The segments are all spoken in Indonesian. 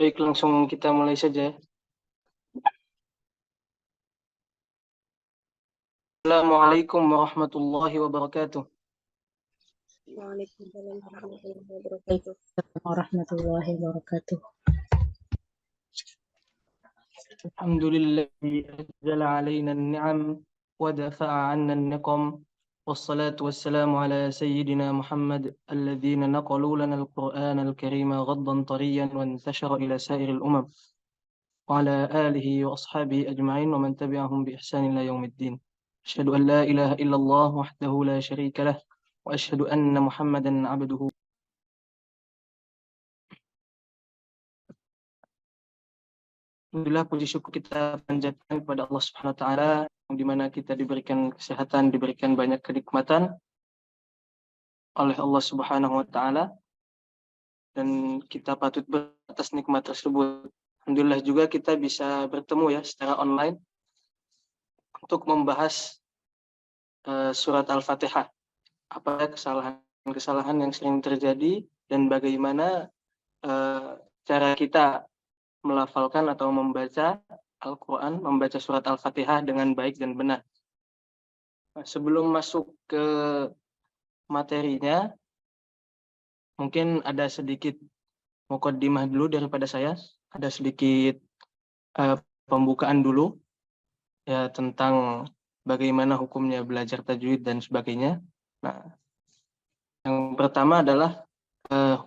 Baik, langsung kita mulai saja. Assalamualaikum warahmatullahi wabarakatuh. Waalaikumsalam warahmatullahi wabarakatuh. Warahmatullahi wabarakatuh. Alhamdulillahi anzala alaina an-ni'am wa dafa'a 'anna an-niqam. Wassalatu wassalamu ala sayyidina Muhammad alladhina naqalu lana al-Qur'an al-karima ghaddan tariyan wa intashara ila sa'iril umam. Wa ala alihi wa ashabihi ajma'in wa man tabi'ahum bi ihsan ila yaumiddin. Asyhadu an la ilaha illallah wahdahu la syarika lah wa asyhadu anna Muhammadan 'abduhu. Alhamdulillah, puji syukur kita panjatkan kepada Allah Subhanahu wa taala yang dimana kita diberikan kesehatan, diberikan banyak kenikmatan oleh Allah Subhanahu wa taala, dan kita patut beratas nikmat tersebut. Alhamdulillah juga kita bisa bertemu ya secara online untuk membahas surat Al-Fatihah. Apa kesalahan-kesalahan yang sering terjadi dan bagaimana cara kita melafalkan atau membaca Al-Quran, membaca surat Al-Fatihah dengan baik dan benar. Sebelum masuk ke materinya, mungkin ada sedikit muqaddimah dulu daripada saya. Ada sedikit pembukaan dulu ya tentang bagaimana hukumnya belajar tajwid dan sebagainya. Nah, yang pertama adalah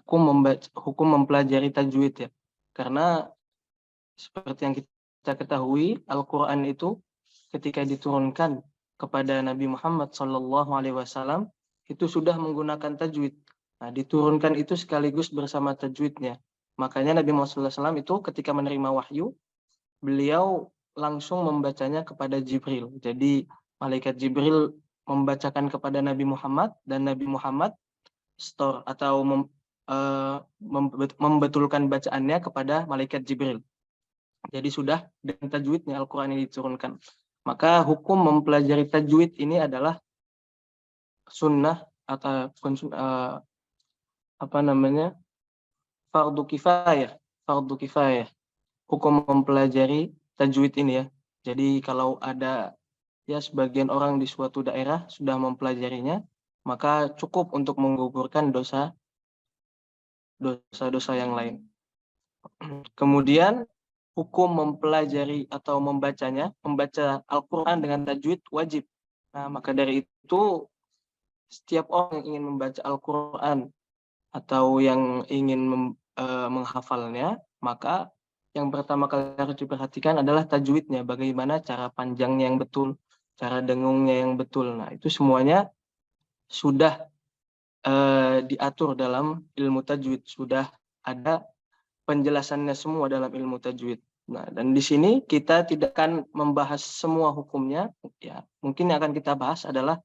hukum mempelajari tajwid ya. Karena seperti yang kita ketahui, Al-Quran itu ketika diturunkan kepada Nabi Muhammad SAW itu sudah menggunakan tajwid. Nah, diturunkan itu sekaligus bersama tajwidnya. Makanya Nabi Muhammad SAW itu ketika menerima wahyu, beliau langsung membacanya kepada Jibril. Jadi malaikat Jibril membacakan kepada Nabi Muhammad dan Nabi Muhammad store atau membetulkan bacaannya kepada malaikat Jibril. Jadi sudah dengan tajwidnya Al-Quran ini diturunkan. Maka hukum mempelajari tajwid ini adalah sunnah atau fardu kifayah. Fardu kifayah. Hukum mempelajari tajwid ini ya. Jadi kalau ada ya sebagian orang di suatu daerah sudah mempelajarinya, maka cukup untuk menggugurkan dosa-dosa yang lain. Kemudian hukum mempelajari atau membaca Al-Quran dengan tajwid wajib. Nah, maka dari itu setiap orang yang ingin membaca Al-Quran atau yang ingin menghafalnya, maka yang pertama kali harus diperhatikan adalah tajwidnya, bagaimana cara panjangnya yang betul, cara dengungnya yang betul. Nah, itu semuanya sudah diatur dalam ilmu tajwid, sudah ada penjelasannya semua dalam ilmu tajwid. Nah, dan di sini kita tidak akan membahas semua hukumnya, ya. Mungkin yang akan kita bahas adalah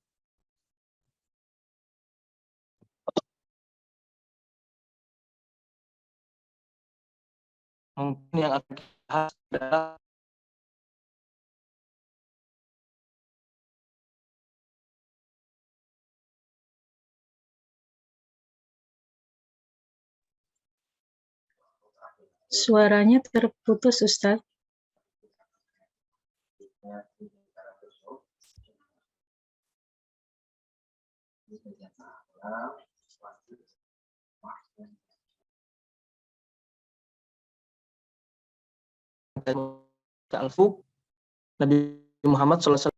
Suaranya terputus, Ustaz. Al-Fuq Nabi Muhammad SAW.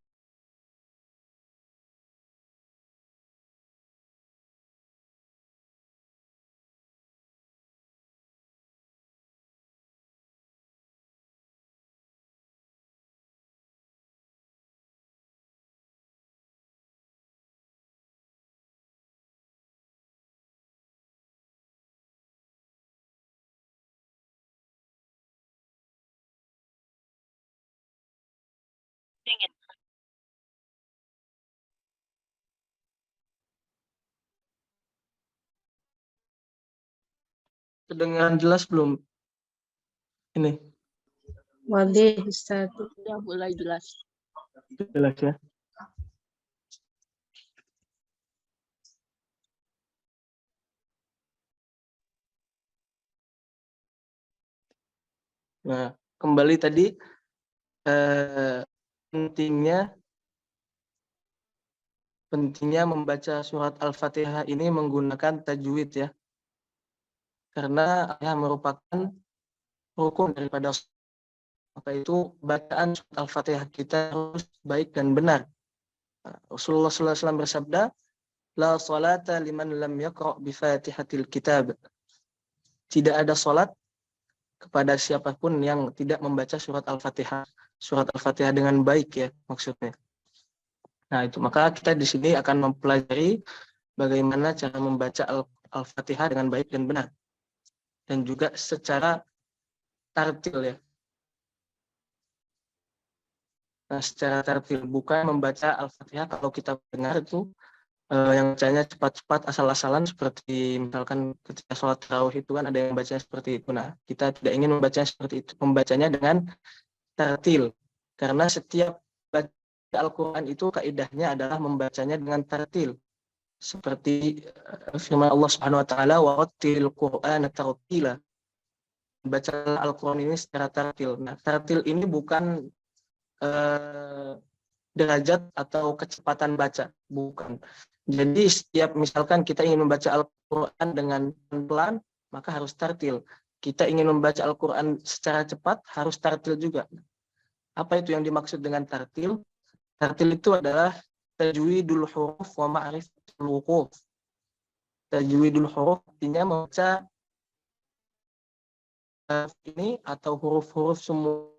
Kedengaran jelas belum? Ini. Wadih, Ustaz. Sudah mulai jelas. Jelas ya. Nah, kembali tadi pentingnya membaca surat Al-Fatihah ini menggunakan tajwid ya. Karena ya merupakan rukun daripada sholat. Maka itu bacaan surat Al-Fatihah kita harus baik dan benar. Rasulullah SAW bersabda, la salata liman lam yaqra' bi Fatihatil Kitab. Tidak ada salat kepada siapapun yang tidak membaca surat Al-Fatihah. Surat Al-Fatihah dengan baik ya maksudnya. Nah, itu maka kita di sini akan mempelajari bagaimana cara membaca Al-Fatihah dengan baik dan benar. Dan juga secara tartil ya. Nah, secara tartil, bukan membaca Al-Fatihah kalau kita dengar itu yang bacanya cepat-cepat asal-asalan seperti misalkan ketika sholat tarawih itu kan ada yang bacanya seperti itu. Nah, kita tidak ingin membacanya seperti itu. Membacanya dengan tartil. Karena setiap baca Al-Quran itu kaidahnya adalah membacanya dengan tartil. Seperti firman Allah Subhanahu wa taala, wa rattilil Qur'ana tartila. Baca Al-Quran ini secara tartil. Nah, tartil ini bukan derajat atau kecepatan baca, bukan. Jadi setiap misalkan kita ingin membaca Al-Quran dengan pelan, maka harus tartil. Kita ingin membaca Al-Quran secara cepat, harus tartil juga. Apa itu yang dimaksud dengan tartil? Tartil itu adalah tajwidul huruf wa ma'rifatul wuquf. Tajwidul huruf artinya membaca ini atau huruf-huruf semua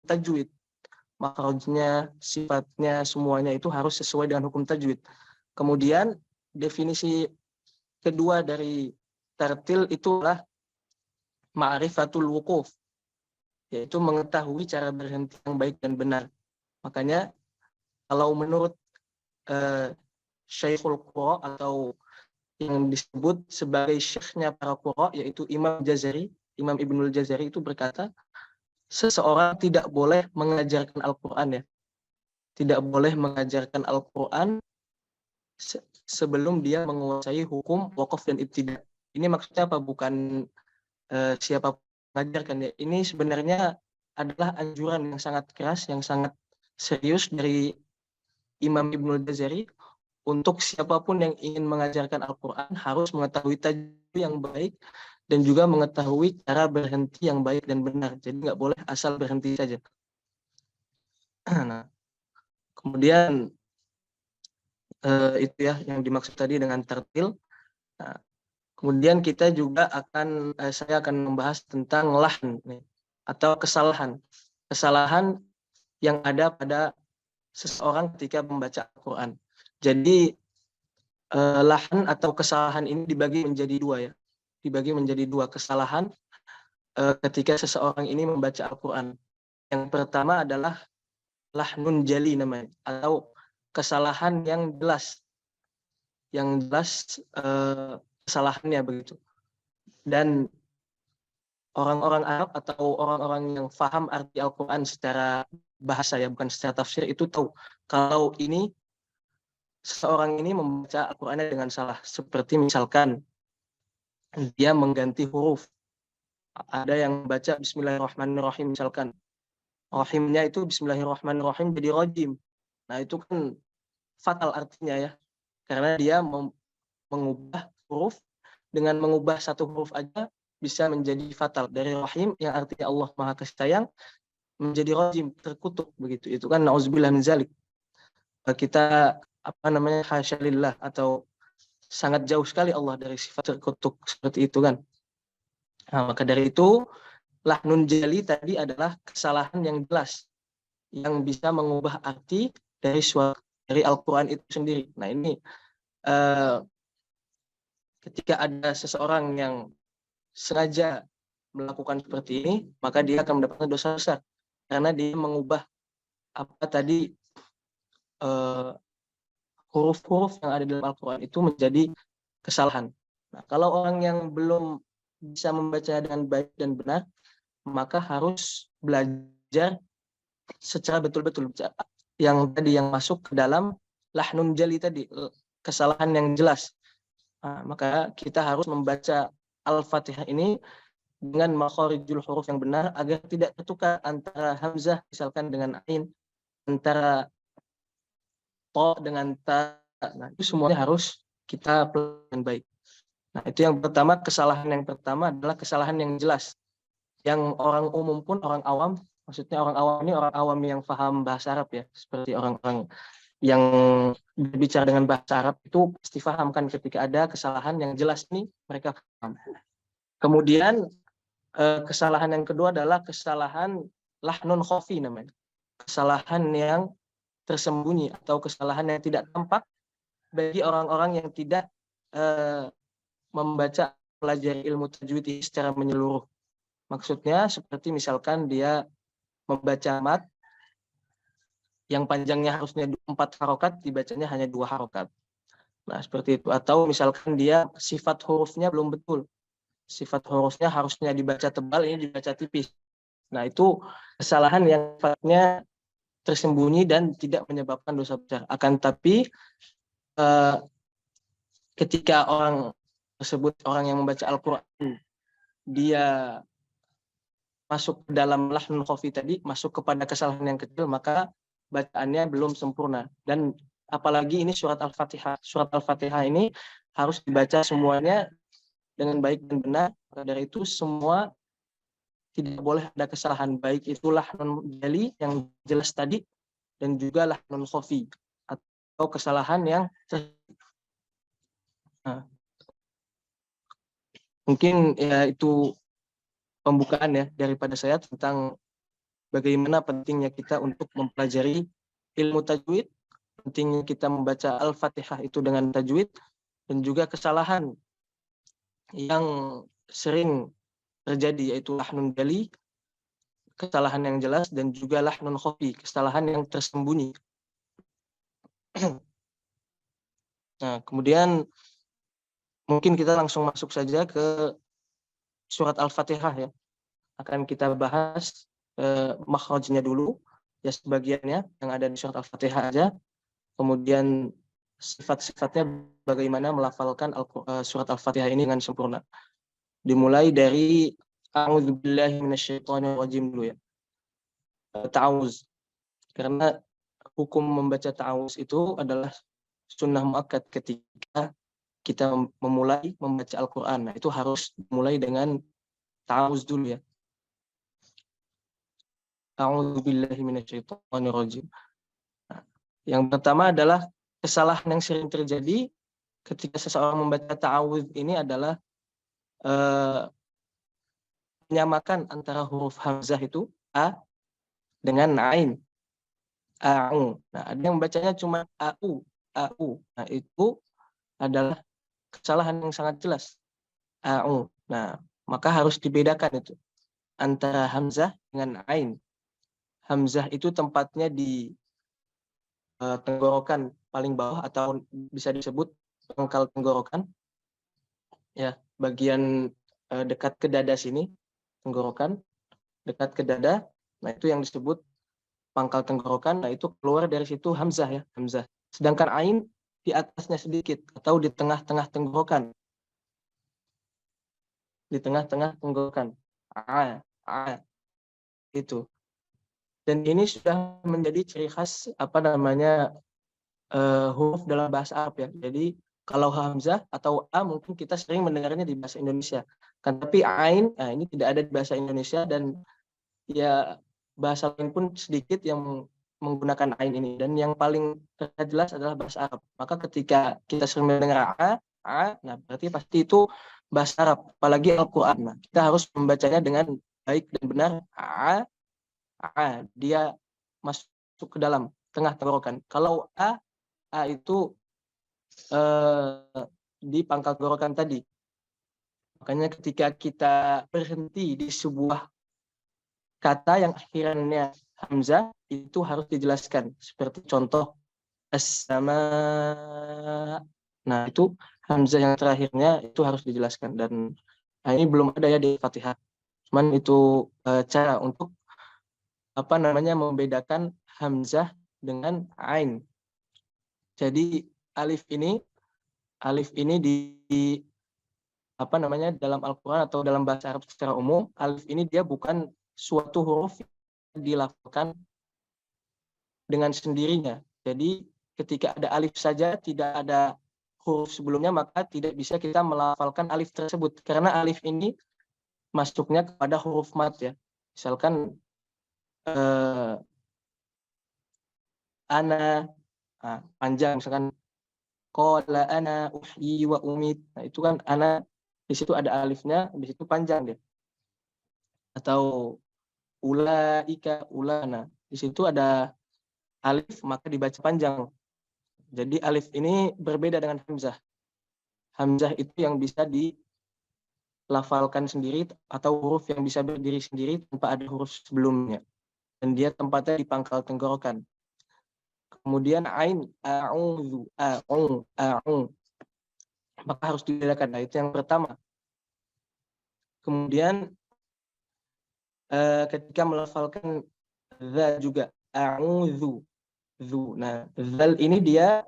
tajwid. Makhrajnya, sifatnya, semuanya itu harus sesuai dengan hukum tajwid. Kemudian definisi kedua dari tartil itulah ma'rifatul wuquf, yaitu mengetahui cara berhenti yang baik dan benar. Makanya kalau menurut Syekhul Qura atau yang disebut sebagai syekhnya para qura, yaitu Imam Jazari, Imam Ibnul Jazari itu berkata, seseorang tidak boleh mengajarkan Al-Quran ya. Tidak boleh mengajarkan Al-Quran sebelum dia menguasai hukum wakaf dan ibtida. Ini maksudnya apa? Bukan siapa mengajarkan ya. Ini sebenarnya adalah anjuran yang sangat keras, yang sangat serius dari Imam Ibnul Jazari untuk siapapun yang ingin mengajarkan Al-Quran harus mengetahui tajwid yang baik dan juga mengetahui cara berhenti yang baik dan benar. Jadi nggak boleh asal berhenti saja. Nah, kemudian itu ya yang dimaksud tadi dengan tartil. Nah, kemudian kita juga saya akan membahas tentang lahn atau kesalahan. Kesalahan yang ada pada seseorang ketika membaca Al-Quran. Jadi lahn atau kesalahan ini dibagi menjadi dua ya. Dibagi menjadi dua kesalahan ketika seseorang ini membaca Al-Quran. Yang pertama adalah lahnun jali namanya, atau kesalahan yang jelas. Yang jelas kesalahannya begitu. Dan orang-orang Arab atau orang-orang yang paham arti Al-Quran secara bahasa ya, bukan secara tafsir, itu tahu kalau ini seseorang ini membaca Al-Qurannya dengan salah. Seperti misalkan dia mengganti huruf. Ada yang baca Bismillahirrahmanirrahim misalkan. Rahimnya itu Bismillahirrahmanirrahim jadi rajim. Nah itu kan fatal artinya ya. Karena dia mengubah huruf, dengan mengubah satu huruf aja bisa menjadi fatal. Dari rahim yang artinya Allah Maha Kasih Sayang menjadi rajim, terkutuk begitu. Itu kan na'udzubillah min zalik. Kita hasyalillah atau sangat jauh sekali Allah dari sifat terkutuk seperti itu kan. Nah, maka dari itu lahnun jali tadi adalah kesalahan yang jelas yang bisa mengubah arti dari Al-Quran itu sendiri. Nah ini ketika ada seseorang yang sengaja melakukan seperti ini, maka dia akan mendapatkan dosa besar karena dia mengubah huruf-huruf yang ada dalam Al-Quran itu menjadi kesalahan. Nah, kalau orang yang belum bisa membaca dengan baik dan benar, maka harus belajar secara betul-betul yang masuk ke dalam lahnun jali tadi, kesalahan yang jelas. Nah, maka kita harus membaca Al-Fatihah ini dengan makharijul huruf yang benar agar tidak tertukar antara hamzah misalkan dengan ain, antara to dengan ta. Nah, itu semuanya harus kita pelajari dengan baik. Nah, itu yang pertama, kesalahan yang pertama adalah kesalahan yang jelas. Yang orang umum pun, orang awam, maksudnya orang awam ini orang awam yang paham bahasa Arab ya, seperti orang-orang yang berbicara dengan bahasa Arab itu pasti paham kan ketika ada kesalahan yang jelas ini mereka paham. Kemudian kesalahan yang kedua adalah kesalahan lahnun khafi namanya. Kesalahan yang tersembunyi atau kesalahan yang tidak tampak bagi orang-orang yang tidak membaca pelajari ilmu tajwid ini secara menyeluruh. Maksudnya seperti misalkan dia membaca mat yang panjangnya harusnya 4 harokat, dibacanya hanya 2 harokat. Nah, seperti itu. Atau misalkan dia sifat hurufnya belum betul. Sifat hurufnya harusnya dibaca tebal, ini dibaca tipis. Nah, itu kesalahan yang sifatnya tersembunyi dan tidak menyebabkan dosa besar. Akan tapi ketika orang tersebut, orang yang membaca Al-Quran, dia masuk ke dalam lahnul khafi tadi, masuk kepada kesalahan yang kecil, maka bacaannya belum sempurna. Dan apalagi ini surat Al-Fatihah. Surat Al-Fatihah ini harus dibaca semuanya dengan baik dan benar. Maka dari itu semua tidak boleh ada kesalahan, baik itu lahnun jali yang jelas tadi dan juga lahnun khafi atau kesalahan yang mungkin ya itu pembukaan ya daripada saya tentang bagaimana pentingnya kita untuk mempelajari ilmu tajwid, pentingnya kita membaca Al-Fatihah itu dengan tajwid, dan juga kesalahan yang sering terjadi yaitu lahnun jali, kesalahan yang jelas, dan juga lahnun khafi, kesalahan yang tersembunyi. Nah, kemudian mungkin kita langsung masuk saja ke surat Al-Fatihah ya. Akan kita bahas makhrajnya dulu, ya sebagiannya yang ada di surat Al-Fatihah aja. Kemudian sifat-sifatnya bagaimana melafalkan surat Al-Fatihah ini dengan sempurna. Dimulai dari a'udzubillahi minasyaitonirrajim dulu ya. Ta'awuz. Karena hukum membaca ta'awuz itu adalah sunnah muakkad ketika kita memulai membaca Al-Quran. Nah, itu harus dimulai dengan ta'awuz dulu ya. A'udzubillahi minasyaitonirrajim. Nah, yang pertama adalah kesalahan yang sering terjadi ketika seseorang membaca ta'awuz ini adalah menyamakan antara huruf hamzah itu a dengan ain. A'u. Nah, ada yang membacanya cuma au, au. Nah, itu adalah kesalahan yang sangat jelas. A'u. Nah, maka harus dibedakan itu antara hamzah dengan ain. Hamzah itu tempatnya di tenggorokan paling bawah atau bisa disebut pangkal tenggorokan. Ya, bagian dekat ke dada sini, tenggorokan dekat ke dada. Nah, itu yang disebut pangkal tenggorokan. Nah, itu keluar dari situ hamzah ya, hamzah. Sedangkan ain di atasnya sedikit atau di tengah-tengah tenggorokan. Di tengah-tengah tenggorokan. Itu. Dan ini sudah menjadi ciri khas huruf dalam bahasa Arab ya. Jadi kalau hamzah atau a mungkin kita sering mendengarnya di bahasa Indonesia. Kan tapi ain, nah ini tidak ada di bahasa Indonesia dan ya bahasa lain pun sedikit yang menggunakan ain ini, dan yang paling jelas adalah bahasa Arab. Maka ketika kita sering mendengar nah berarti pasti itu bahasa Arab, apalagi Al-Quran. Nah, kita harus membacanya dengan baik dan benar. Dia masuk ke dalam tengah tenggorokan. Kalau a itu di pangkal tenggorokan tadi. Makanya ketika kita berhenti di sebuah kata yang akhirnya hamzah itu harus dijelaskan. Seperti contoh as-sama. Nah, itu hamzah yang terakhirnya itu harus dijelaskan, dan ini belum ada ya di Fatihah. Cuman itu cara untuk membedakan hamzah dengan ain. Jadi alif ini apa namanya, dalam Al-Quran atau dalam bahasa Arab secara umum, alif ini dia bukan suatu huruf yang dilafalkan dengan sendirinya. Jadi ketika ada alif saja, tidak ada huruf sebelumnya, maka tidak bisa kita melafalkan alif tersebut. Karena alif ini masuknya kepada huruf mat ya. Misalkan ana, panjang, misalkan qala ana uhyi wa umit. Nah, itu kan ana, di situ ada alifnya, di situ panjang dia. Atau ulaika ulana, di situ ada alif maka dibaca panjang. Jadi alif ini berbeda dengan hamzah. Hamzah itu yang bisa dilafalkan sendiri atau huruf yang bisa berdiri sendiri tanpa ada huruf sebelumnya. Dan dia tempatnya di pangkal tenggorokan. Kemudian ain, a'udzu, a'u. Maka harus dibedakan. Nah, itu yang pertama. Kemudian ketika melafalkan za juga, a'udzu, zu. Nah, zal ini dia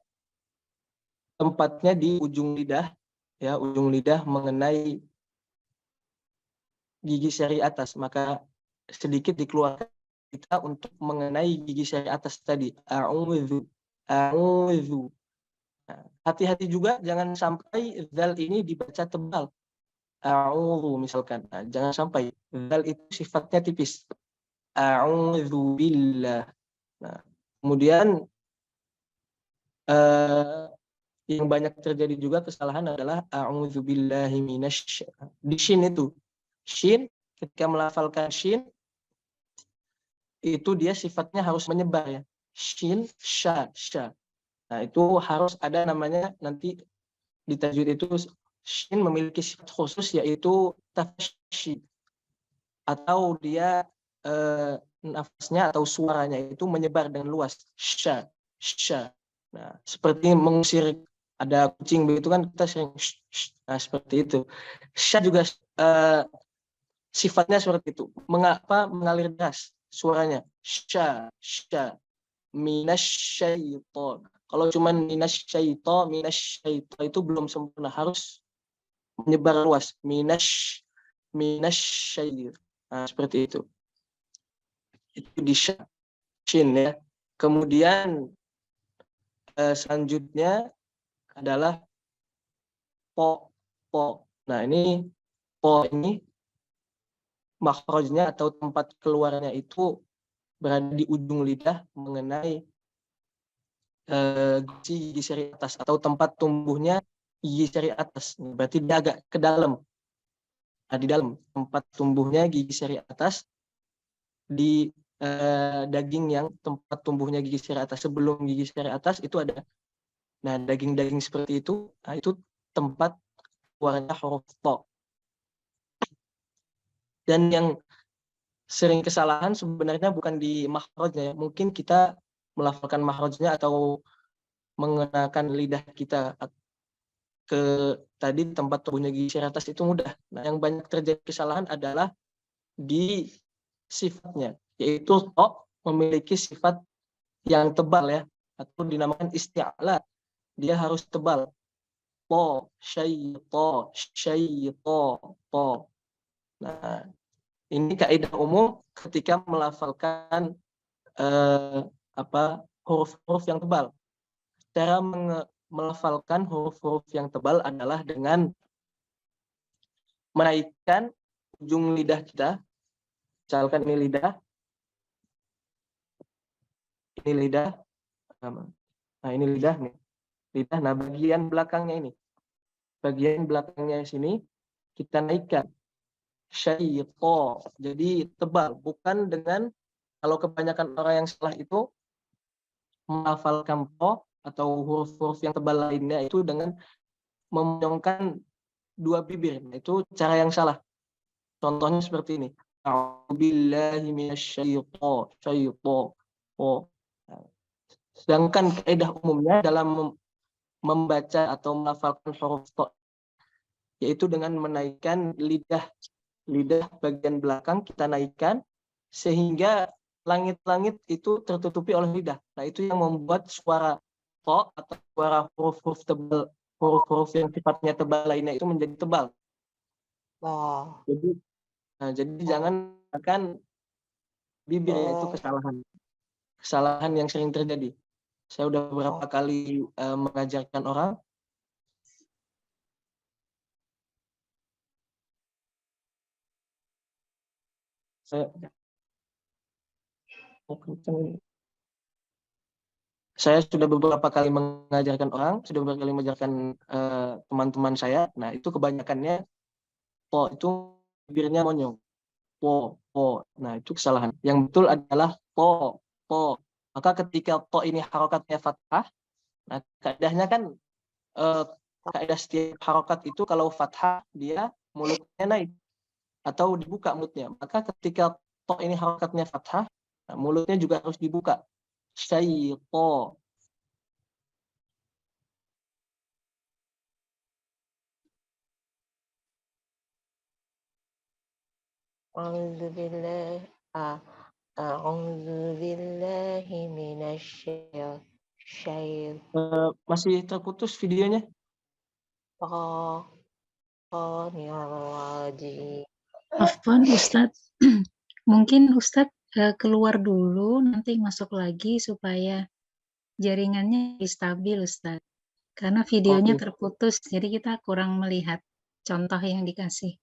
tempatnya di ujung lidah, ya, ujung lidah mengenai gigi seri atas. Maka sedikit dikeluarkan kita untuk mengenai gigi seri atas tadi. A'udzu, a'udzu. Nah, hati-hati juga jangan sampai zal ini dibaca tebal. A'udzu misalkan. Nah, jangan sampai. Zal itu sifatnya tipis. A'udzu billah. Nah, kemudian yang banyak terjadi juga kesalahan adalah a'udzu billahi minasy. Di shin itu. Shin, ketika melafalkan shin itu dia sifatnya harus menyebar ya. Shin, sha, sha. Nah, itu harus ada namanya nanti di tajwid itu shin memiliki sifat khusus yaitu tafsyi, atau dia nafasnya atau suaranya itu menyebar dengan luas. Sha, sha. Nah, seperti mengusir ada kucing begitu kan kita sering nah seperti itu. Sha juga sifatnya seperti itu. Mengapa mengalir deras suaranya? Sha, sha. Minasyaiton. Kalau cuma minasyaiton itu belum sempurna, harus menyebar luas. Minasyaiton. Nah, seperti itu. Itu di shin ya. Kemudian selanjutnya adalah po. Nah, ini po ini makhrajnya atau tempat keluarnya itu berada di ujung lidah mengenai gigi seri atas atau tempat tumbuhnya gigi seri atas. Berarti dia agak ke dalam. Nah, di dalam tempat tumbuhnya gigi seri atas di daging yang tempat tumbuhnya gigi seri atas sebelum gigi seri atas itu ada. Nah, daging-daging seperti itu, nah, itu tempat keluarnya huruf to. Dan yang sering kesalahan sebenarnya bukan di makhrajnya, mungkin kita melafalkan makhrajnya atau mengenakan lidah kita ke tadi tempat tumbuhnya gigi seri atas itu mudah. Nah, yang banyak terjadi kesalahan adalah di sifatnya, yaitu to memiliki sifat yang tebal ya, atau dinamakan isti'la. Dia harus tebal. To, syaito, to. Nah, ini kaidah umum ketika melafalkan huruf-huruf yang tebal. Cara melafalkan huruf-huruf yang tebal adalah dengan menaikkan ujung lidah kita. Misalkan ini lidah. Ini lidah. Nah, ini lidah nih. Lidah, nah bagian belakangnya ini. Bagian belakangnya sini kita naikkan. Syaito. Jadi tebal. Bukan dengan, kalau kebanyakan orang yang salah itu melafalkan po atau huruf-huruf yang tebal lainnya itu dengan memoyongkan dua bibir. Nah, itu cara yang salah. Contohnya seperti ini. A'udzubillahi minasyaitonir. Sedangkan kaidah umumnya dalam membaca atau melafalkan huruf to yaitu dengan menaikkan lidah bagian belakang kita naikkan sehingga langit-langit itu tertutupi oleh lidah. Nah, itu yang membuat suara to atau suara huruf-huruf tebal, huruf-huruf yang sifatnya tebal lainnya itu menjadi tebal. Oh. Jadi jangan akan bibir ya, itu kesalahan yang sering terjadi. Saya udah beberapa kali mengajarkan orang. Saya sudah beberapa kali mengajarkan orang, sudah beberapa kali mengajarkan teman-teman saya. Nah, itu kebanyakannya po itu bibirnya monyong. Po. Nah, itu kesalahan. Yang betul adalah po. Maka ketika po ini harokatnya fathah, nah kaidahnya kan kaidah setiap harokat itu kalau fathah dia mulutnya naik atau dibuka mulutnya. Maka ketika po ini harokatnya fathah, nah, mulutnya juga harus dibuka. Syaipo. A'udzubillahi minasyaitonir Masih terputus videonya? rajim. Afwan Ustadz, mungkin Ustadz keluar dulu, nanti masuk lagi supaya jaringannya stabil Ustadz. Karena videonya terputus, jadi kita kurang melihat contoh yang dikasih.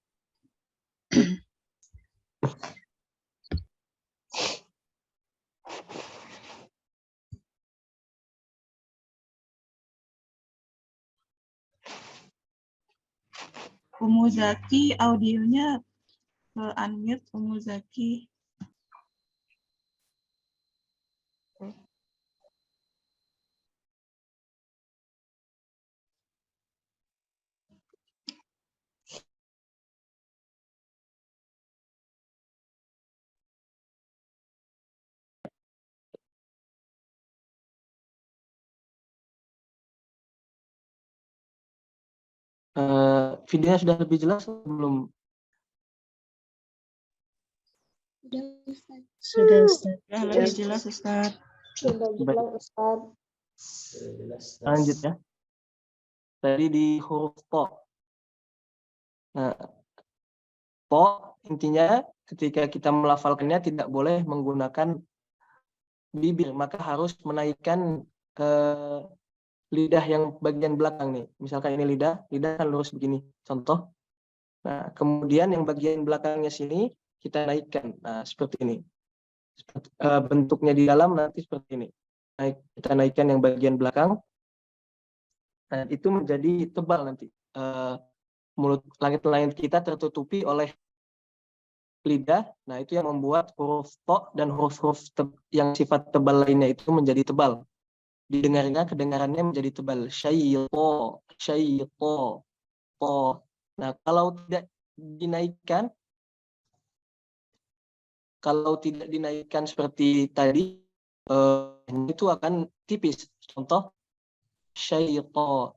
Umu Zaki, audionya unmute Umu Zaki. Videonya sudah lebih jelas belum? Sudah Ustadz. Ya, lebih jelas Ustaz. Sudah jelas Ustaz. Lanjut ya. Tadi di huruf po. Nah, po intinya ketika kita melafalkannya tidak boleh menggunakan bibir, maka harus menaikkan lidah yang bagian belakang nih. Misalkan ini lidah kan lurus begini. Contoh. Nah, kemudian yang bagian belakangnya sini kita naikkan. Nah, seperti ini. Bentuknya di dalam nanti seperti ini. Kita naikkan yang bagian belakang. Nah, itu menjadi tebal nanti. Mulut langit-langit kita tertutupi oleh lidah. Nah, itu yang membuat huruf to dan huruf-huruf yang sifat tebal lainnya itu menjadi tebal. Didengarnya kedengarannya menjadi tebal. Syaipo. Po. Nah, kalau tidak dinaikkan seperti tadi, itu akan tipis. Contoh, syaipo,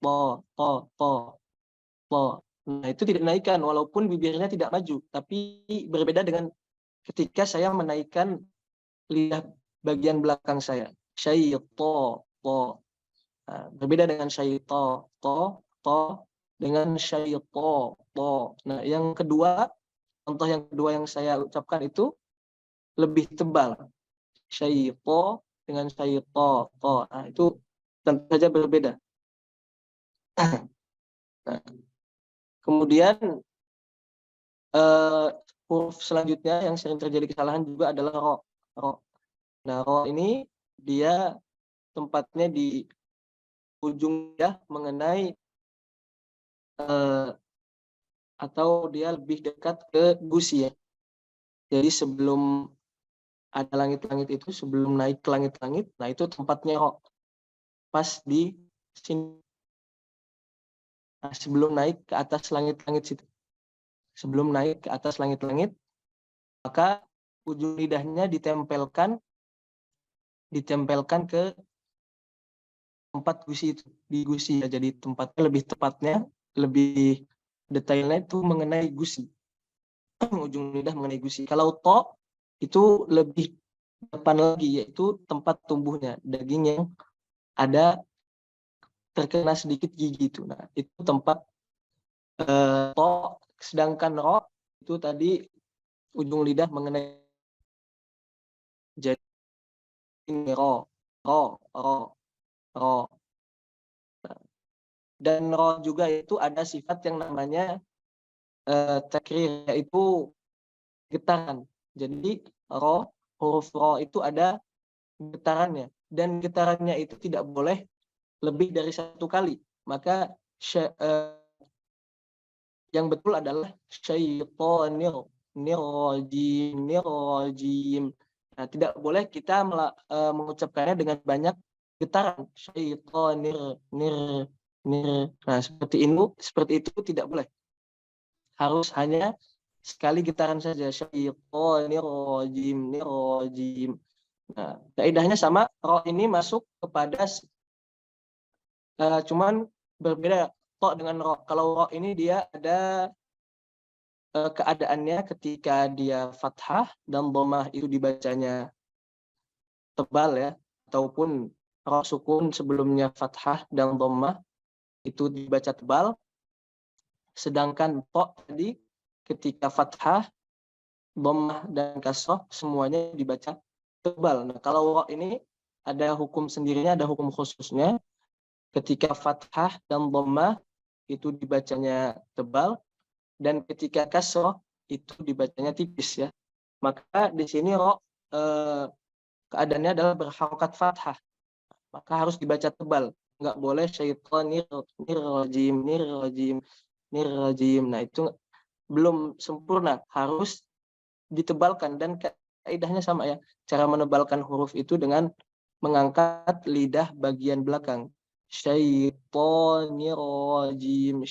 po. Nah, itu tidak dinaikkan walaupun bibirnya tidak maju, tapi berbeda dengan ketika saya menaikkan lidah bagian belakang saya. Syaipo, po. Nah, berbeda dengan syaito, to dengan syaito, po. Nah, yang kedua, contoh yang kedua yang saya ucapkan itu lebih tebal. Syaito dengan syaito, to. Nah, itu tentu saja berbeda. Nah, kemudian huruf selanjutnya yang sering terjadi kesalahan juga adalah ro. Nah, ro ini dia tempatnya di ujung ya mengenai atau dia lebih dekat ke gusi ya. Jadi sebelum ada langit-langit itu, sebelum naik ke langit-langit, nah itu tempatnya ro. Pas di sini. Nah, sebelum naik ke atas langit-langit situ. Sebelum naik ke atas langit-langit, maka ujung lidahnya ditempelkan ke tempat gusi itu, di gusi ya. Jadi tempatnya lebih tepatnya, lebih detailnya itu mengenai gusi. Ujung lidah mengenai gusi. Kalau to itu lebih depan lagi, yaitu tempat tumbuhnya daging yang ada terkena sedikit gigi itu. Nah, itu tempat to, sedangkan ro itu tadi ujung lidah mengenai, jadi ini ro. Dan ro juga itu ada sifat yang namanya takrir, yaitu getaran. Jadi huruf ro itu ada getarannya, dan getarannya itu tidak boleh lebih dari 1 kali. Maka yang betul adalah syaitonir rajim. Nah, tidak boleh kita mengucapkannya dengan banyak getaran. Syaitonir nir. Nah, seperti itu tidak boleh. Harus hanya sekali getaran saja. Syaitonir rajim. Nah, kaidahnya sama. Ro ini masuk kepada cuman berbeda to dengan ro. Kalau ro ini dia ada keadaannya ketika dia fathah dan dhammah itu dibacanya tebal ya, ataupun ro sukun sebelumnya fathah dan dhammah itu dibaca tebal, sedangkan to tadi ketika fathah, dhammah dan kasrah semuanya dibaca tebal. Nah, kalau ro ini ada hukum sendirinya, ada hukum khususnya. Ketika fathah dan dhammah itu dibacanya tebal, dan ketika kasrah itu dibacanya tipis ya. Maka di sini ro keadaannya adalah berharokat fathah, maka harus dibaca tebal. Nggak boleh syaitonir rajim. Nah, itu belum sempurna, harus ditebalkan, dan kaidahnya sama ya. Cara menebalkan huruf itu dengan mengangkat lidah bagian belakang. Syaitonir rajim.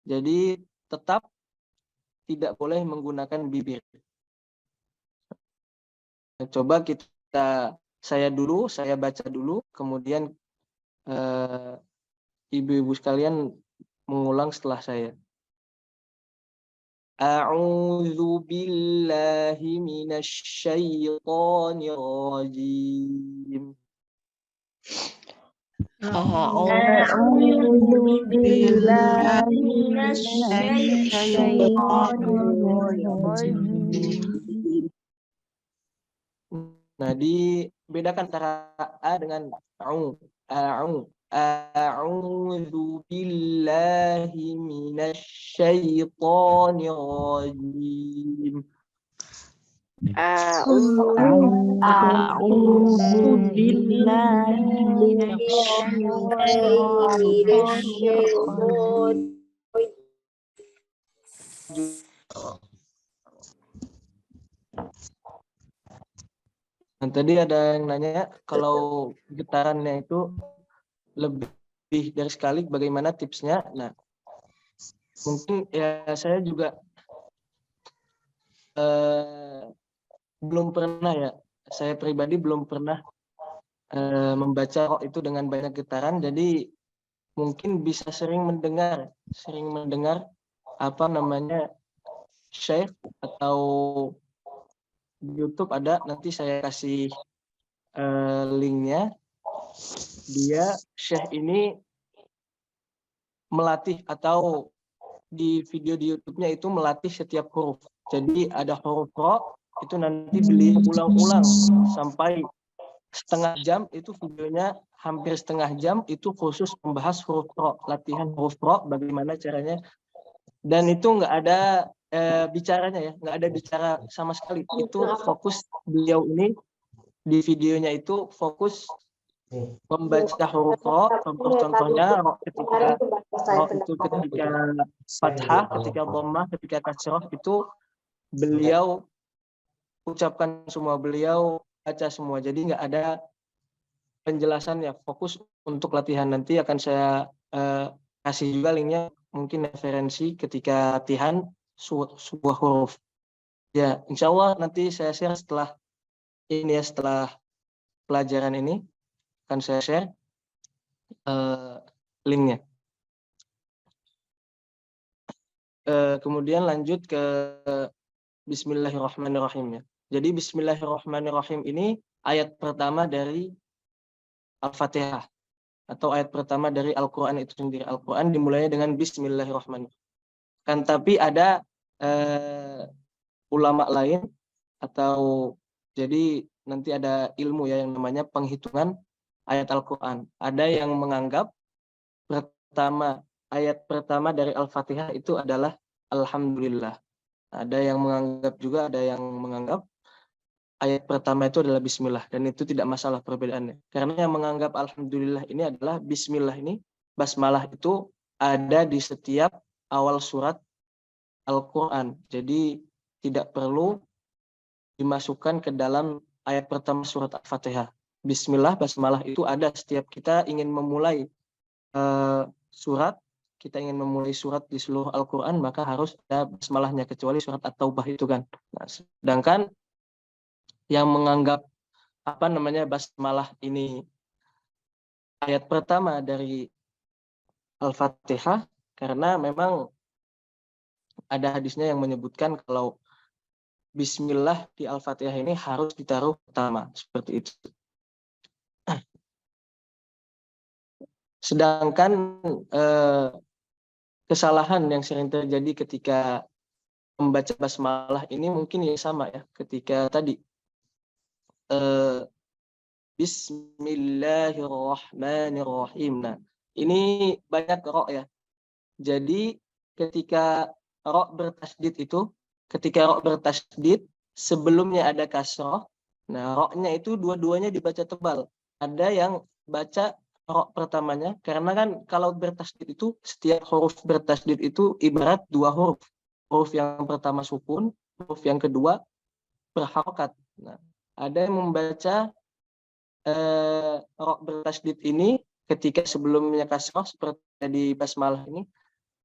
Jadi tetap tidak boleh menggunakan bibir. Coba saya baca dulu, kemudian ibu-ibu sekalian mengulang setelah saya. A'udzu billahi minasy syaithanir rajim. A'udzu billahi minasy syaithanir rajim. Nah, dibedakan antara a dengan a'u. A'udzu billahi minasy syaithanir rajim. A'udzu billahi minasy syaitonir Nah, tadi ada yang nanya kalau getarannya itu lebih dari sekali, bagaimana tipsnya? Nah, mungkin ya saya juga belum pernah ya. Saya pribadi belum pernah membaca ro itu dengan banyak getaran. Jadi mungkin bisa sering mendengar apa namanya syekh, atau di YouTube ada, nanti saya kasih linknya. Dia syekh ini melatih, atau di video di YouTube-nya itu melatih setiap huruf. Jadi ada huruf ro itu nanti beliau ulang-ulang sampai setengah jam, itu videonya hampir setengah jam, itu khusus membahas huruf ro, latihan huruf ro, bagaimana caranya. Dan itu nggak ada bicaranya ya, nggak ada bicara sama sekali. Itu fokus beliau ini di videonya itu fokus membaca huruf ro. Contohnya ro ketika fathah, ketika dhammah, ketika kasrah itu beliau ucapkan semua, beliau baca semua. Jadi nggak ada penjelasan ya, fokus untuk latihan. Nanti akan saya kasih juga linknya, mungkin referensi ketika latihan sebuah huruf. Ya, insya Allah nanti saya share setelah ini ya, setelah pelajaran ini akan saya share linknya. Kemudian lanjut ke Bismillahirrahmanirrahim ya. Jadi Bismillahirrahmanirrahim ini ayat pertama dari Al-Fatihah. atau ayat pertama dari Al-Quran itu sendiri. Al-Quran dimulainya dengan Bismillahirrahmanirrahim. Kan tapi ada ulama lain atau jadi nanti ada ilmu ya yang namanya penghitungan ayat Al-Quran. Ada yang menganggap ayat pertama dari Al-Fatihah itu adalah Alhamdulillah. Ada yang menganggap juga, ada yang menganggap ayat pertama itu adalah Bismillah, dan itu tidak masalah perbedaannya. Karena yang menganggap Alhamdulillah ini adalah Bismillah ini, basmalah itu ada di setiap awal surat Al-Quran. Jadi tidak perlu dimasukkan ke dalam ayat pertama surat Al-Fatihah. Bismillah, basmalah itu ada setiap kita ingin memulai surat, kita ingin memulai surat di seluruh Al-Quran, maka harus ada basmalahnya, kecuali surat At-Taubah itu kan. Nah, sedangkan yang menganggap basmalah ini ayat pertama dari Al-Fatihah, karena memang ada hadisnya yang menyebutkan kalau Bismillah di Al-Fatihah ini harus ditaruh pertama, seperti itu. Sedangkan kesalahan yang sering terjadi ketika membaca basmalah ini mungkin yang sama ya, ketika tadi Bismillahirrahmanirrahim. Nah, ini banyak ro ya. Jadi ketika ro bertasdid itu, sebelumnya ada kasroh, nah ro-nya itu dua-duanya dibaca tebal. Ada yang baca ro pertamanya, karena kan kalau bertasdid itu, setiap huruf bertasdid itu ibarat dua huruf. Huruf yang pertama sukun, huruf yang kedua berharokat. Nah, ada yang membaca ro bertasdid ini ketika sebelumnya kasroh, seperti di basmalah ini,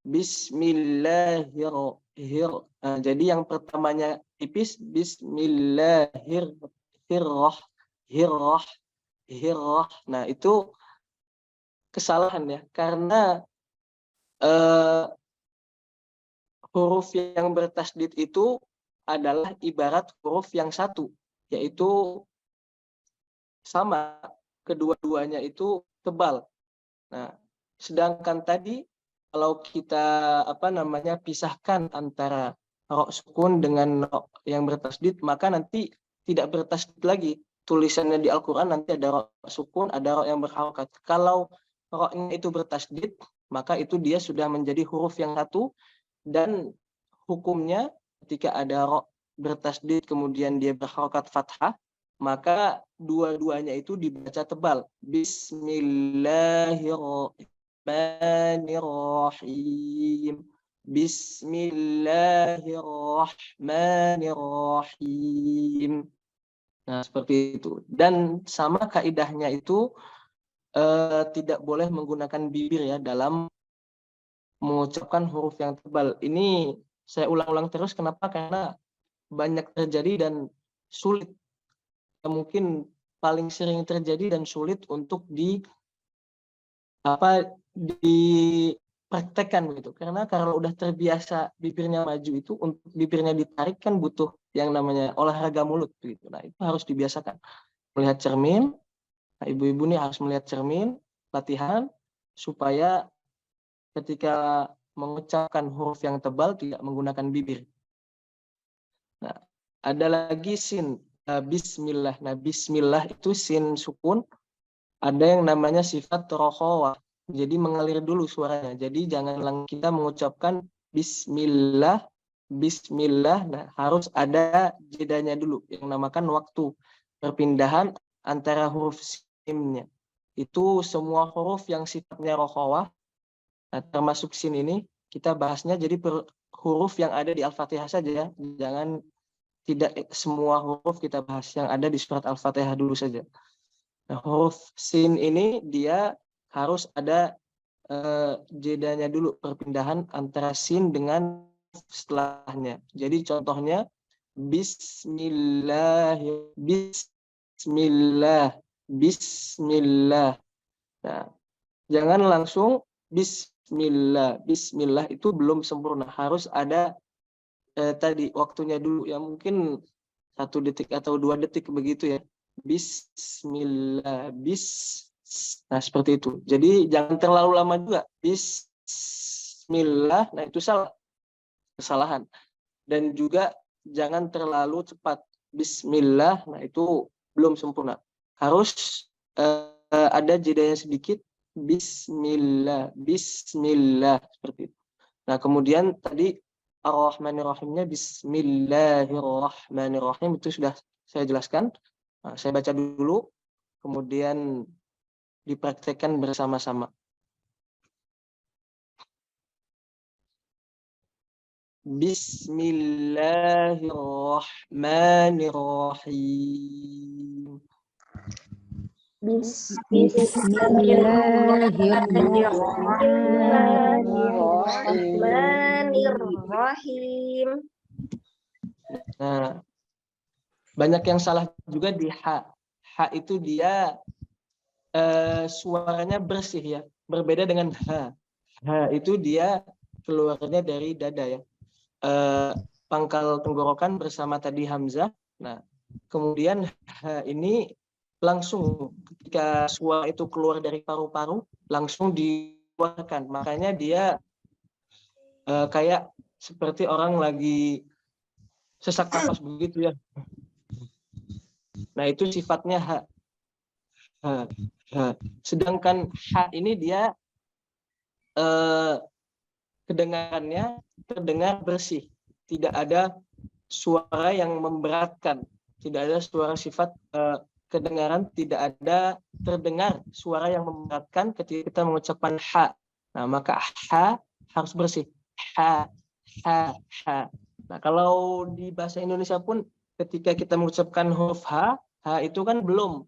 Bismillahirrahmanirrahim. Jadi yang pertamanya tipis, Bismillahirrahmanirrahim. Nah, itu kesalahan ya, karena huruf yang bertasdid itu adalah ibarat huruf yang satu, yaitu sama, kedua-duanya itu tebal. Nah, sedangkan tadi kalau kita pisahkan antara ro sukun dengan ro yang bertasdid, maka nanti tidak bertasdid lagi. Tulisannya di Al-Quran nanti ada ro sukun, ada ro yang berharokat. Kalau ro-nya itu bertasdid, maka itu dia sudah menjadi huruf yang satu, dan hukumnya ketika ada ro bertasdid kemudian dia berharokat fathah, maka dua-duanya itu dibaca tebal. Bismillahirrahmanirrahim. Bismillahirrahmanirrahim. Nah, seperti itu. Dan sama kaidahnya itu tidak boleh menggunakan bibir ya dalam mengucapkan huruf yang tebal. Ini saya ulang-ulang terus, kenapa? Karena banyak terjadi dan sulit. Mungkin paling sering terjadi dan sulit untuk dipraktekkan gitu, karena kalau udah terbiasa bibirnya maju itu, untuk bibirnya ditarik kan butuh yang namanya olahraga mulut gitu. Nah, itu harus dibiasakan melihat cermin. Nah, ibu-ibu nih harus melihat cermin, latihan supaya ketika mengucapkan huruf yang tebal tidak menggunakan bibir. Nah, ada lagi sin, bismillah. Nah, bismillah itu sin sukun, ada yang namanya sifat rokhawah. Jadi mengalir dulu suaranya. Jadi jangan kita mengucapkan bismillah, bismillah. Nah, harus ada jedanya dulu yang namakan waktu perpindahan antara huruf sinnya. Itu semua huruf yang sifatnya rokhawah, nah, termasuk sin ini kita bahasnya jadi per huruf yang ada di Al-Fatihah saja. Jangan tidak semua huruf kita bahas, yang ada di surat Al-Fatihah dulu saja. Nah, huruf sin ini dia harus ada jedanya dulu, perpindahan antara sin dengan setelahnya. Jadi contohnya bismillah, bismillah, bismillah. Nah, jangan langsung bismillah. Bismillah itu belum sempurna, harus ada tadi waktunya dulu ya, mungkin 1 detik atau 2 detik begitu ya. Bismillah, Nah, seperti itu. Jadi jangan terlalu lama juga. Bismillah, nah itu salah. Kesalahan. Dan juga jangan terlalu cepat. Bismillah, nah itu belum sempurna. Harus ada jedanya sedikit. Bismillah, Bismillah, seperti itu. Nah, kemudian tadi Ar-Rahmanir-Rahimnya Bismillahirrahmanirrahim itu sudah saya jelaskan. Nah, saya baca dulu, kemudian dipraktekkan bersama-sama. Bismillahirrahmanirrahim. Bismillahirrahmanirrahim. Nah, banyak yang salah juga di ha. Ha itu dia suaranya bersih ya, berbeda dengan ha. Ha itu dia keluarnya dari dada ya. Pangkal tenggorokan bersama tadi hamzah. Nah, kemudian ha ini langsung ketika suara itu keluar dari paru-paru langsung dikeluarkan. Makanya dia kayak seperti orang lagi sesak napas begitu ya. Nah, itu sifatnya ha. Ha. Sedangkan ha ini dia kedengarannya terdengar bersih, tidak ada suara yang memberatkan, tidak ada suara sifat kedengaran, tidak ada terdengar suara yang memberatkan ketika kita mengucapkan ha. Nah, maka ha harus bersih. Ha. Nah, kalau di bahasa Indonesia pun ketika kita mengucapkan huruf ha itu kan belum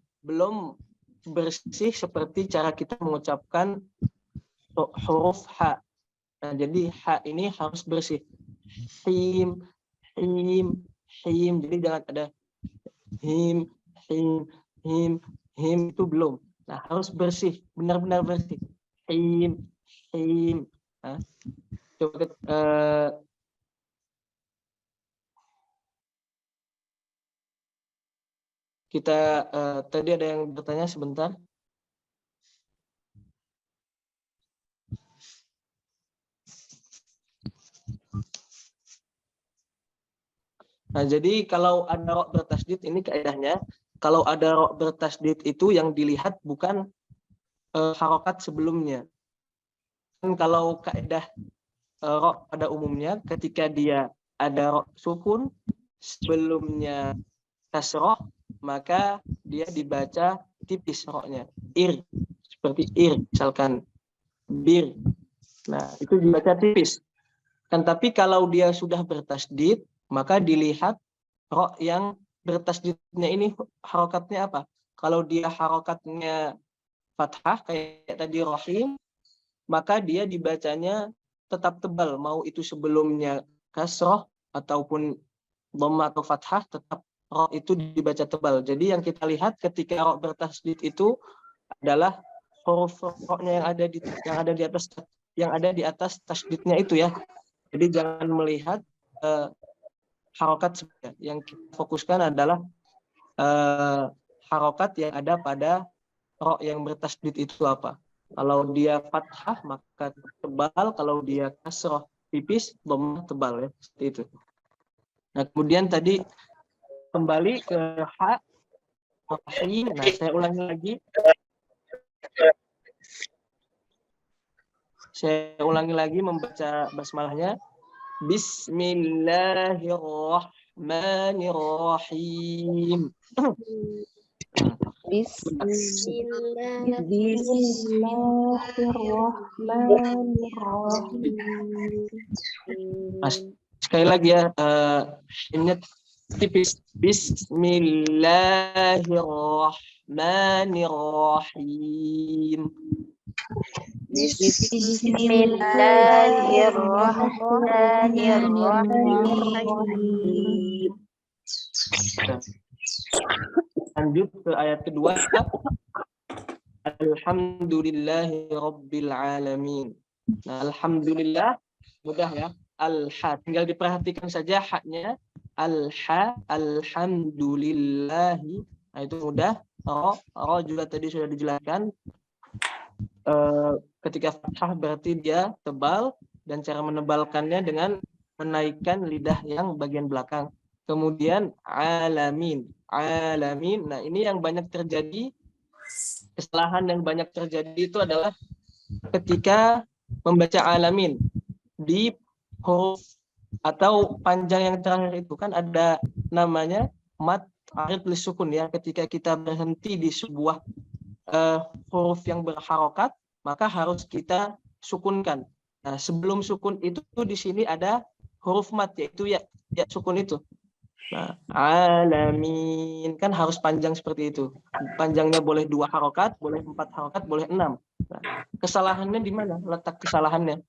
bersih seperti cara kita mengucapkan huruf ha. Nah, jadi ha ini harus bersih. Him. Jadi jangan ada him itu belum. Nah, harus bersih, benar-benar bersih. Him. Nah, coba kita tadi ada yang bertanya sebentar. Nah, jadi kalau ada ro bertasdid ini kaedahnya, kalau ada ro bertasdid itu yang dilihat bukan harokat sebelumnya. Dan kalau kaedah ro pada umumnya ketika dia ada ro sukun sebelumnya kasroh, maka dia dibaca tipis ro-nya. Ir, seperti ir, misalkan bir. Nah, itu dibaca tipis. Kan tapi kalau dia sudah bertasdid, maka dilihat ro yang bertasdidnya ini harokatnya apa. Kalau dia harokatnya fathah kayak tadi rahim, maka dia dibacanya tetap tebal, mau itu sebelumnya kasroh ataupun dhamma atau fathah, tetap ro itu dibaca tebal. Jadi yang kita lihat ketika ro bertasdid itu adalah huruf ro-nya yang ada di atas tasdidnya itu ya. Jadi jangan melihat harokat sebenarnya. Yang kita fokuskan adalah harokat yang ada pada ro yang bertasdid itu apa. Kalau dia fathah maka tebal, kalau dia kasroh tipis, dhamma tebal ya, seperti itu. Nah, kemudian tadi kembali ke ha. Nah, saya ulangi lagi. Saya ulangi lagi membaca basmalahnya. Bismillahirrahmanirrahim. Bismillahirrahmanirrahim. Sekali lagi ya, ini tipis. Bismillahirrahmanirrahim. Bismillahirrahmanirrahim. Lanjut ke ayat kedua. Alhamdulillahirabbil alamin. Nah, alhamdulillah mudah ya. Al-ha tinggal diperhatikan saja haknya. Al-ha, alhamdulillahi. Nah, itu mudah. ro juga tadi sudah dijelaskan. Ketika fathah berarti dia tebal, dan cara menebalkannya dengan menaikkan lidah yang bagian belakang. Kemudian alamin. Nah, ini yang banyak terjadi, kesalahan yang banyak terjadi itu adalah ketika membaca alamin di huruf atau panjang yang terakhir itu kan ada namanya mat arid lisukun ya. Ketika kita berhenti di sebuah huruf yang berharokat, maka harus kita sukunkan. Nah, sebelum sukun itu di sini ada huruf mat, yaitu ya sukun itu. Nah, alamin kan harus panjang seperti itu. Panjangnya boleh 2 harokat, boleh 4 harokat, boleh 6. Nah, kesalahannya di mana? Letak kesalahannya.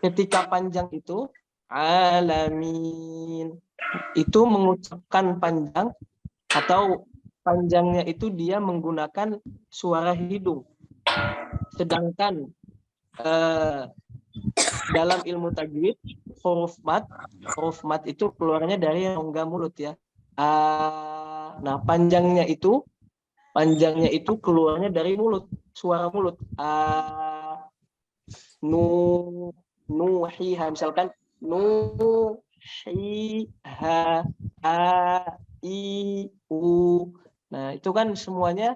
Ketika panjang itu alamin itu mengucapkan panjang, atau panjangnya itu dia menggunakan suara hidung. Sedangkan dalam ilmu tajwid huruf mat itu keluarnya dari rongga mulut ya. Nah, panjangnya itu keluarnya dari mulut, suara mulut. Nuhiha, misalkan nuhiha, i, u. Nah, itu kan semuanya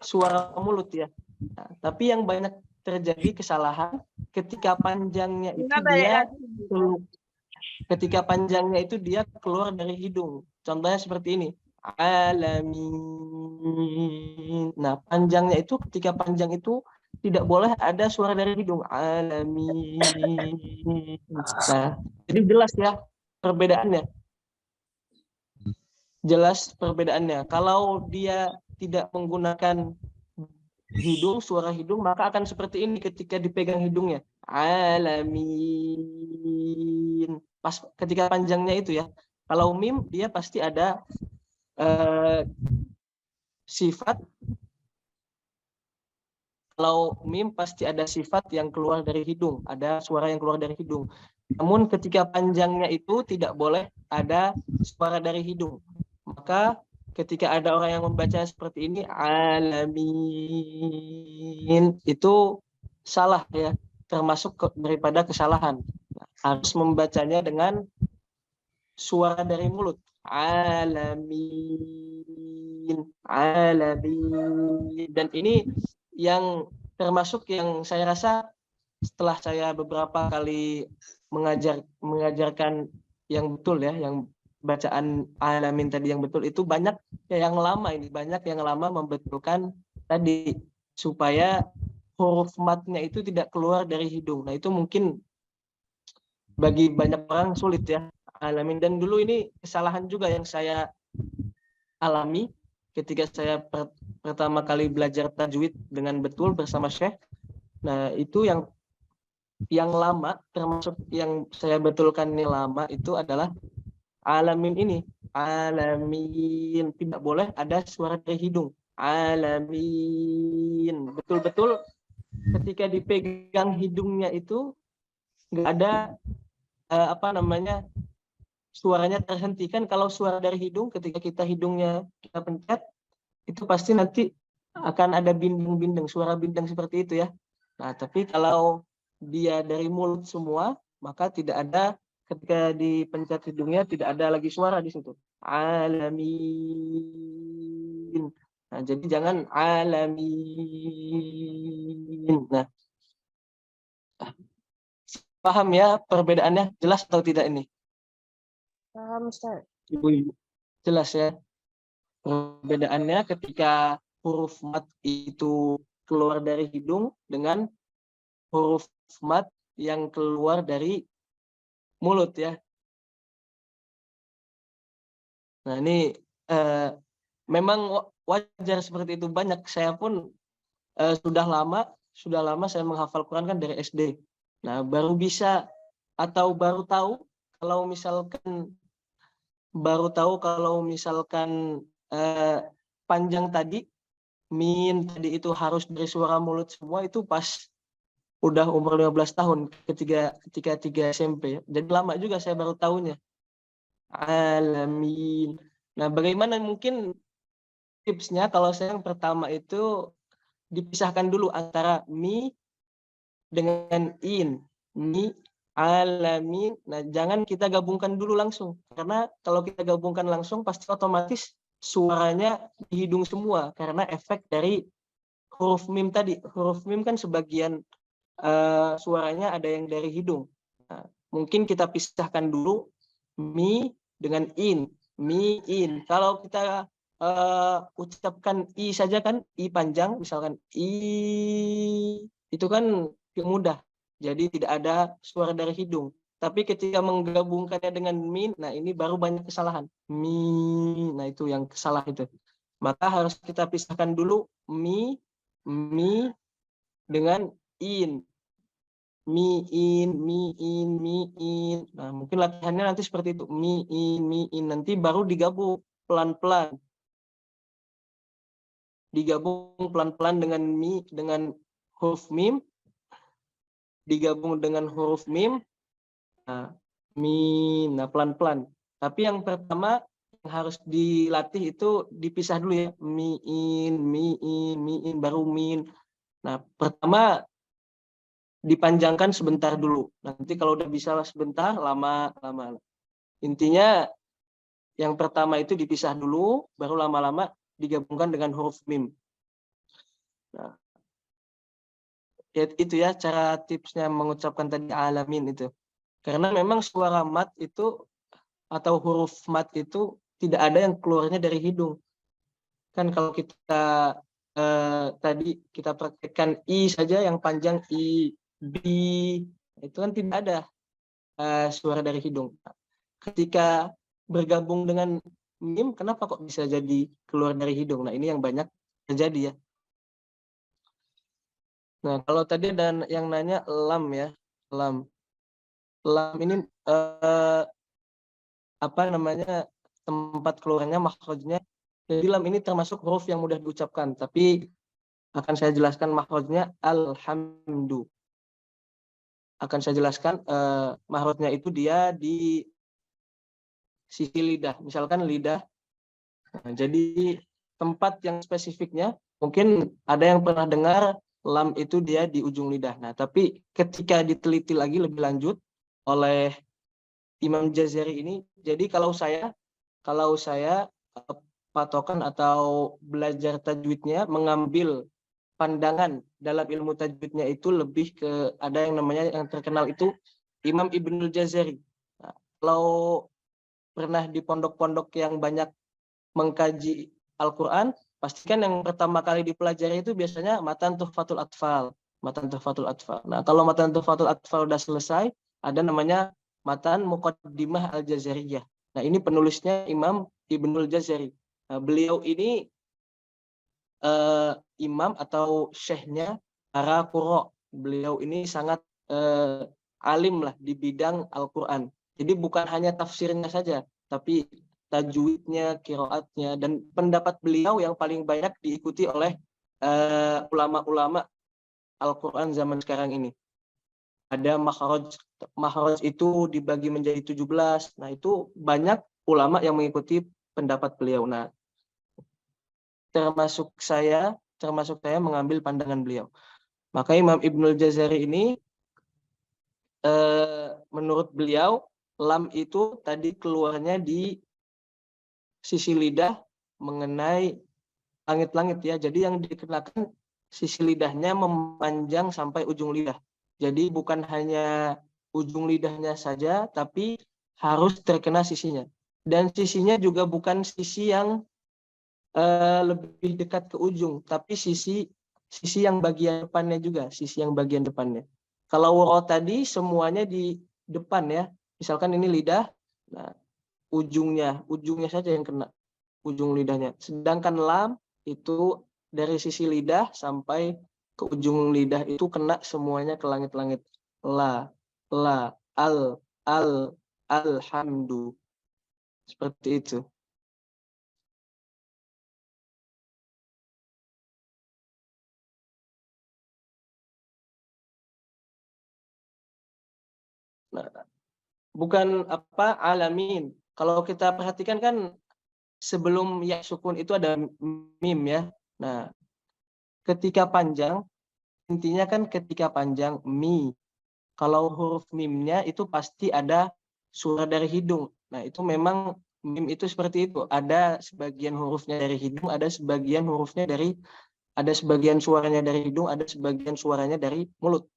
suara mulut ya. Nah, tapi yang banyak terjadi kesalahan ketika panjangnya itu dia keluar dari hidung. Contohnya seperti ini. Alamin. Nah, panjangnya itu ketika panjang itu tidak boleh ada suara dari hidung. Alamin. Nah, jadi jelas ya perbedaannya. Jelas perbedaannya. Kalau dia tidak menggunakan hidung, suara hidung, maka akan seperti ini ketika dipegang hidungnya. Alamin. Pas ketika panjangnya itu ya. Kalau mim dia pasti ada sifat. Kalau mim pasti ada sifat yang keluar dari hidung, ada suara yang keluar dari hidung. Namun ketika panjangnya itu tidak boleh ada suara dari hidung. Maka ketika ada orang yang membaca seperti ini, alamin, itu salah ya, termasuk daripada kesalahan. Harus membacanya dengan suara dari mulut. Alamin. Dan ini yang termasuk yang saya rasa setelah saya beberapa kali mengajarkan yang betul ya, yang bacaan alamin tadi yang betul, itu banyak yang lama membetulkan tadi supaya huruf matnya itu tidak keluar dari hidung. Nah, itu mungkin bagi banyak orang sulit ya alamin. Dan dulu ini kesalahan juga yang saya alami ketika saya pertama kali belajar tajwid dengan betul bersama Syekh. Nah, itu yang lama, termasuk yang saya betulkan ini lama, itu adalah alamin ini. Alamin, tidak boleh ada suara dari hidung. Alamin, betul-betul ketika dipegang hidungnya itu nggak ada suaranya terhentikan. Kalau suara dari hidung ketika kita pencet, itu pasti nanti akan ada bindeng-bindeng, suara bindeng seperti itu ya. Nah, tapi kalau dia dari mulut semua, maka tidak ada, ketika dipencet hidungnya tidak ada lagi suara di situ. Alamin. Nah, jadi jangan alamin. Nah, paham ya perbedaannya? Jelas atau tidak ini? Paham, Ustaz. Ibu-ibu, jelas ya perbedaannya ketika huruf mat itu keluar dari hidung dengan huruf mat yang keluar dari mulut ya. Nah, ini memang wajar seperti itu. Banyak, saya pun sudah lama saya menghafal Quran kan dari SD. Nah, baru bisa atau baru tahu kalau misalkan panjang tadi, min tadi itu harus dari suara mulut semua, itu pas udah umur 15 tahun ketika 3 SMP. Jadi lama juga saya baru tahunya. Alamin. Nah, bagaimana mungkin tipsnya kalau saya yang pertama itu dipisahkan dulu antara mi dengan in. Mi alamin. Nah, jangan kita gabungkan dulu langsung. Karena kalau kita gabungkan langsung pasti otomatis suaranya di hidung semua karena efek dari huruf mim tadi. Huruf mim kan sebagian suaranya ada yang dari hidung. Nah, mungkin kita pisahkan dulu mi dengan in. Mi in. Kalau kita ucapkan i saja kan, i panjang, misalkan i, itu kan mudah. Jadi tidak ada suara dari hidung. Tapi ketika menggabungkannya dengan mi, nah ini baru banyak kesalahan. Mi, nah itu yang salah itu. Maka harus kita pisahkan dulu mi dengan in. Mi in. Nah, mungkin latihannya nanti seperti itu. Mi in. Nanti baru digabung pelan-pelan. Digabung pelan-pelan dengan mi, dengan huruf mim. Digabung dengan huruf mim. Nah, mim. Nah, pelan-pelan. Tapi yang pertama yang harus dilatih itu dipisah dulu ya. Mi in, baru min. Nah, pertama dipanjangkan sebentar dulu. Nanti kalau udah bisa sebentar, lama. Intinya yang pertama itu dipisah dulu, baru lama-lama digabungkan dengan huruf mim. Nah, itu ya cara tipsnya mengucapkan tadi alamin itu. Karena memang suara mat itu atau huruf mat itu tidak ada yang keluarnya dari hidung. Kan kalau kita tadi kita praktekkan i saja yang panjang i, bi, itu kan tidak ada suara dari hidung. Ketika bergabung dengan mim, kenapa kok bisa jadi keluar dari hidung? Nah, ini yang banyak terjadi ya. Nah, kalau tadi ada yang nanya lam ya, lam. Lam ini apa namanya tempat keluarnya, makhrajnya. Jadi lam ini termasuk huruf yang mudah diucapkan, tapi akan saya jelaskan makhrajnya alhamdu. Akan saya jelaskan makhrajnya itu dia di sisi lidah. Misalkan lidah. Nah, jadi tempat yang spesifiknya mungkin ada yang pernah dengar lam itu dia di ujung lidah. Nah, tapi ketika diteliti lagi lebih lanjut oleh Imam Jazari ini, jadi kalau saya patokan atau belajar tajwidnya mengambil pandangan dalam ilmu tajwidnya itu lebih ke ada yang namanya yang terkenal itu Imam Ibnul Jazari. Nah, kalau pernah di pondok-pondok yang banyak mengkaji Al-Quran, pastikan yang pertama kali dipelajari itu biasanya Matan Tuhfatul Atfal. Matan Tuhfatul Atfal. Nah, kalau Matan Tuhfatul Atfal udah selesai, ada namanya Matan Muqaddimah Al-Jazariyah. Nah, ini penulisnya Imam Ibnul Jazari. Nah, beliau ini imam atau syekhnya para qurra. Beliau ini sangat alim lah di bidang Al-Quran. Jadi bukan hanya tafsirnya saja, tapi tajwidnya, qiraatnya, dan pendapat beliau yang paling banyak diikuti oleh ulama-ulama Al-Quran zaman sekarang ini. Ada makhraj itu dibagi menjadi 17. Nah, itu banyak ulama yang mengikuti pendapat beliau. Nah, termasuk saya mengambil pandangan beliau. Maka Imam Ibnul Jazari ini menurut beliau lam itu tadi keluarnya di sisi lidah mengenai langit-langit ya. Jadi yang dikenakan sisi lidahnya memanjang sampai ujung lidah. Jadi bukan hanya ujung lidahnya saja, tapi harus terkena sisinya. Dan sisinya juga bukan sisi yang lebih dekat ke ujung, tapi sisi yang bagian depannya juga, sisi yang bagian depannya. Kalau waro tadi semuanya di depan ya. Misalkan ini lidah, nah ujungnya saja yang kena, ujung lidahnya. Sedangkan lam itu dari sisi lidah sampai ke ujung lidah itu kena semuanya ke langit-langit. La, alhamdu. Seperti itu. Nah, bukan alamin. Kalau kita perhatikan kan sebelum ya sukun itu ada mim ya. Nah, ketika panjang, intinya kan ketika panjang mi. Kalau huruf mimnya itu pasti ada suara dari hidung. Nah, itu memang mim itu seperti itu. Ada sebagian hurufnya dari hidung, ada sebagian suaranya dari hidung, ada sebagian suaranya dari mulut.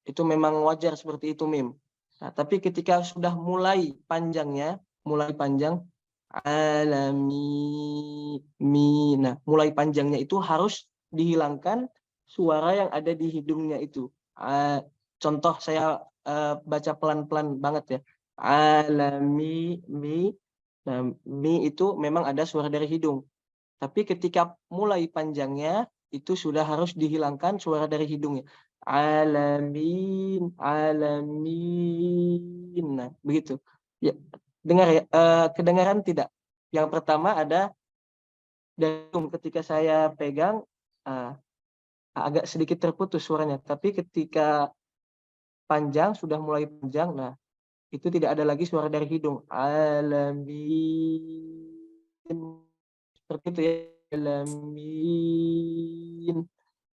Itu memang wajar seperti itu mim. Nah, tapi ketika sudah mulai panjang, alami mi. Nah, mulai panjangnya itu harus dihilangkan suara yang ada di hidungnya itu. Contoh saya baca pelan-pelan banget ya. Alami mi. Nah, mi itu memang ada suara dari hidung. Tapi ketika mulai panjangnya itu sudah harus dihilangkan suara dari hidungnya. Alamin, alamin. Nah, begitu. Ya, dengar ya, kedengaran tidak? Yang pertama ada dari ketika saya pegang agak sedikit terputus suaranya, tapi ketika panjang sudah mulai panjang, nah itu tidak ada lagi suara dari hidung. Alamin. Seperti itu ya. Alamin.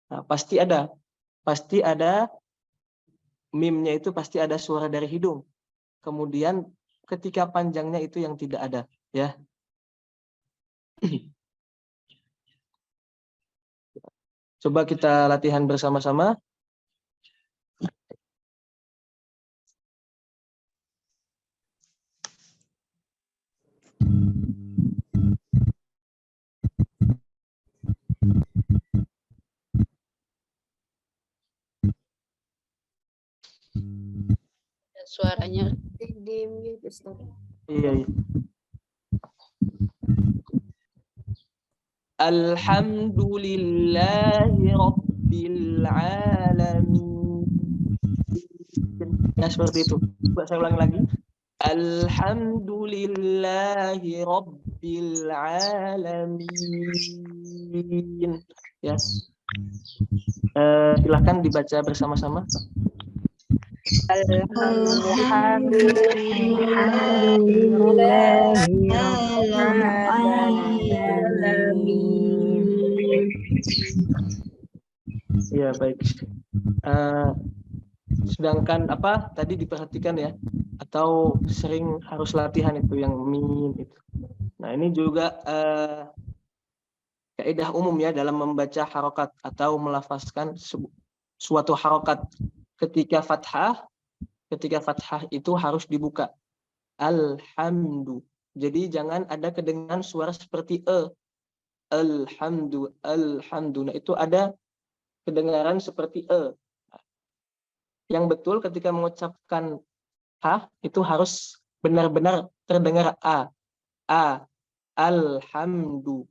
Nah, pasti ada mimnya itu pasti ada suara dari hidung. Kemudian ketika panjangnya itu yang tidak ada, ya. Coba kita latihan bersama-sama. Suaranya di mute, Ustaz. Iya. Alhamdulillahi Rabbil Alamin. Ya, seperti itu. Coba saya ulangi lagi. Alhamdulillahi Rabbil Alamin. Ya. Silakan dibaca bersama-sama. Ya, baik. Sedangkan apa tadi diperhatikan ya, atau sering harus latihan itu yang min itu. Nah, ini juga kaidah umum ya dalam membaca harokat atau melafazkan suatu harokat. Ketika fathah itu harus dibuka. Alhamdu. Jadi jangan ada kedengaran suara seperti alhamdu. Nah, itu ada kedengaran seperti Yang betul ketika mengucapkan itu harus benar-benar terdengar alhamdu,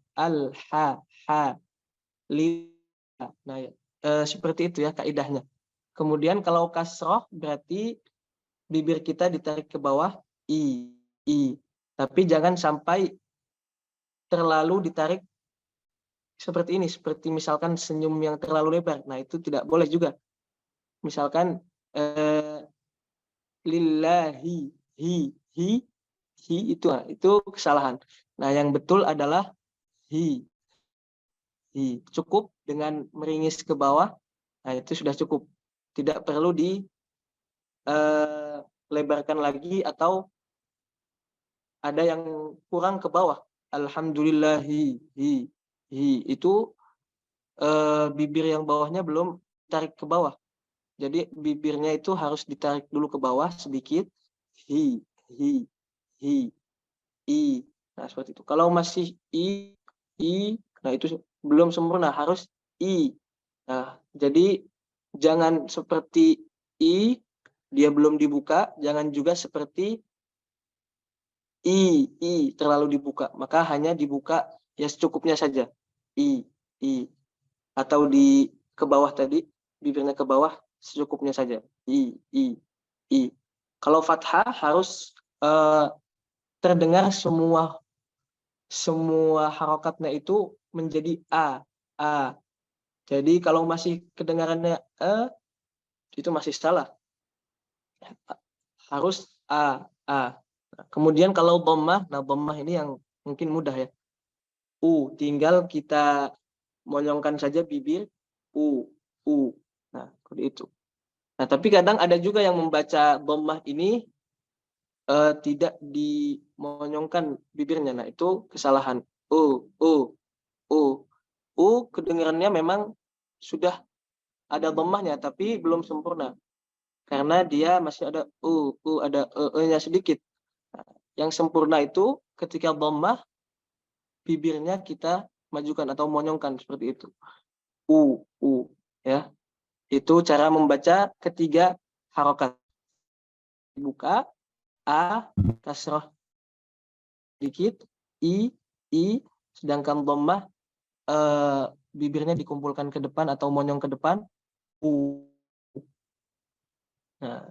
Nah, seperti itu ya kaidahnya. Kemudian kalau kasroh berarti bibir kita ditarik ke bawah i. Tapi jangan sampai terlalu ditarik seperti ini, seperti misalkan senyum yang terlalu lebar. Nah, itu tidak boleh juga. Misalkan lillahi hi itu kesalahan. Nah, yang betul adalah hi. Cukup dengan meringis ke bawah. Nah, itu sudah cukup. Tidak perlu dilebarkan lagi atau ada yang kurang ke bawah. Alhamdulillahi itu bibir yang bawahnya belum ditarik ke bawah. Jadi bibirnya itu harus ditarik dulu ke bawah sedikit. I. Nah, seperti itu. Kalau masih i, nah itu belum sempurna, harus i. Nah, jadi jangan seperti i, dia belum dibuka, jangan juga seperti i terlalu dibuka. Maka hanya dibuka ya secukupnya saja. I. Atau di ke bawah tadi, bibirnya ke bawah secukupnya saja. I. Kalau fathah harus terdengar semua harokatnya itu menjadi a. Jadi kalau masih kedengarannya itu masih salah. Harus a. Kemudian kalau dhammah, nah dhammah ini yang mungkin mudah ya. Tinggal kita monyongkan saja bibir, u. Nah, seperti itu. Nah, tapi kadang ada juga yang membaca dhammah ini tidak dimonyongkan bibirnya. Nah, itu kesalahan. Kedengarannya memang sudah ada dhammahnya, tapi belum sempurna. Karena dia masih ada ada nya sedikit. Nah, yang sempurna itu ketika dhammah, bibirnya kita majukan atau monyongkan seperti itu. Ya. Itu cara membaca ketiga harokat. Buka, a, kasrah sedikit, i, sedangkan dhammah bibirnya dikumpulkan ke depan atau monyong ke depan, u. Nah,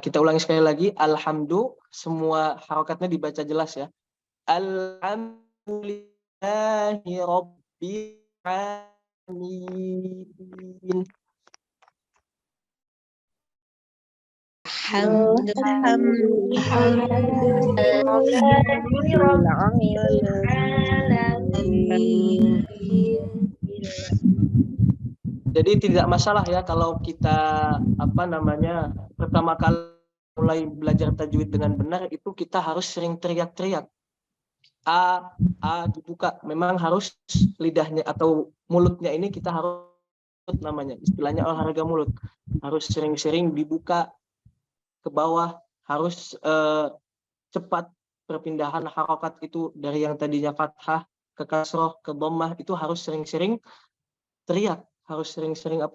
kita ulangi sekali lagi. Alhamdulillah, semua harokatnya dibaca jelas ya. Alhamdulillahi rabbil alamin. Jadi tidak masalah ya kalau kita pertama kali mulai belajar tajwid dengan benar itu kita harus sering teriak-teriak. A dibuka. Memang harus lidahnya atau mulutnya ini kita harus istilahnya olahraga mulut. Harus sering-sering dibuka ke bawah, harus cepat perpindahan harokat itu dari yang tadinya fathah ke kasroh ke dhammah itu harus sering-sering teriak, harus sering-sering a,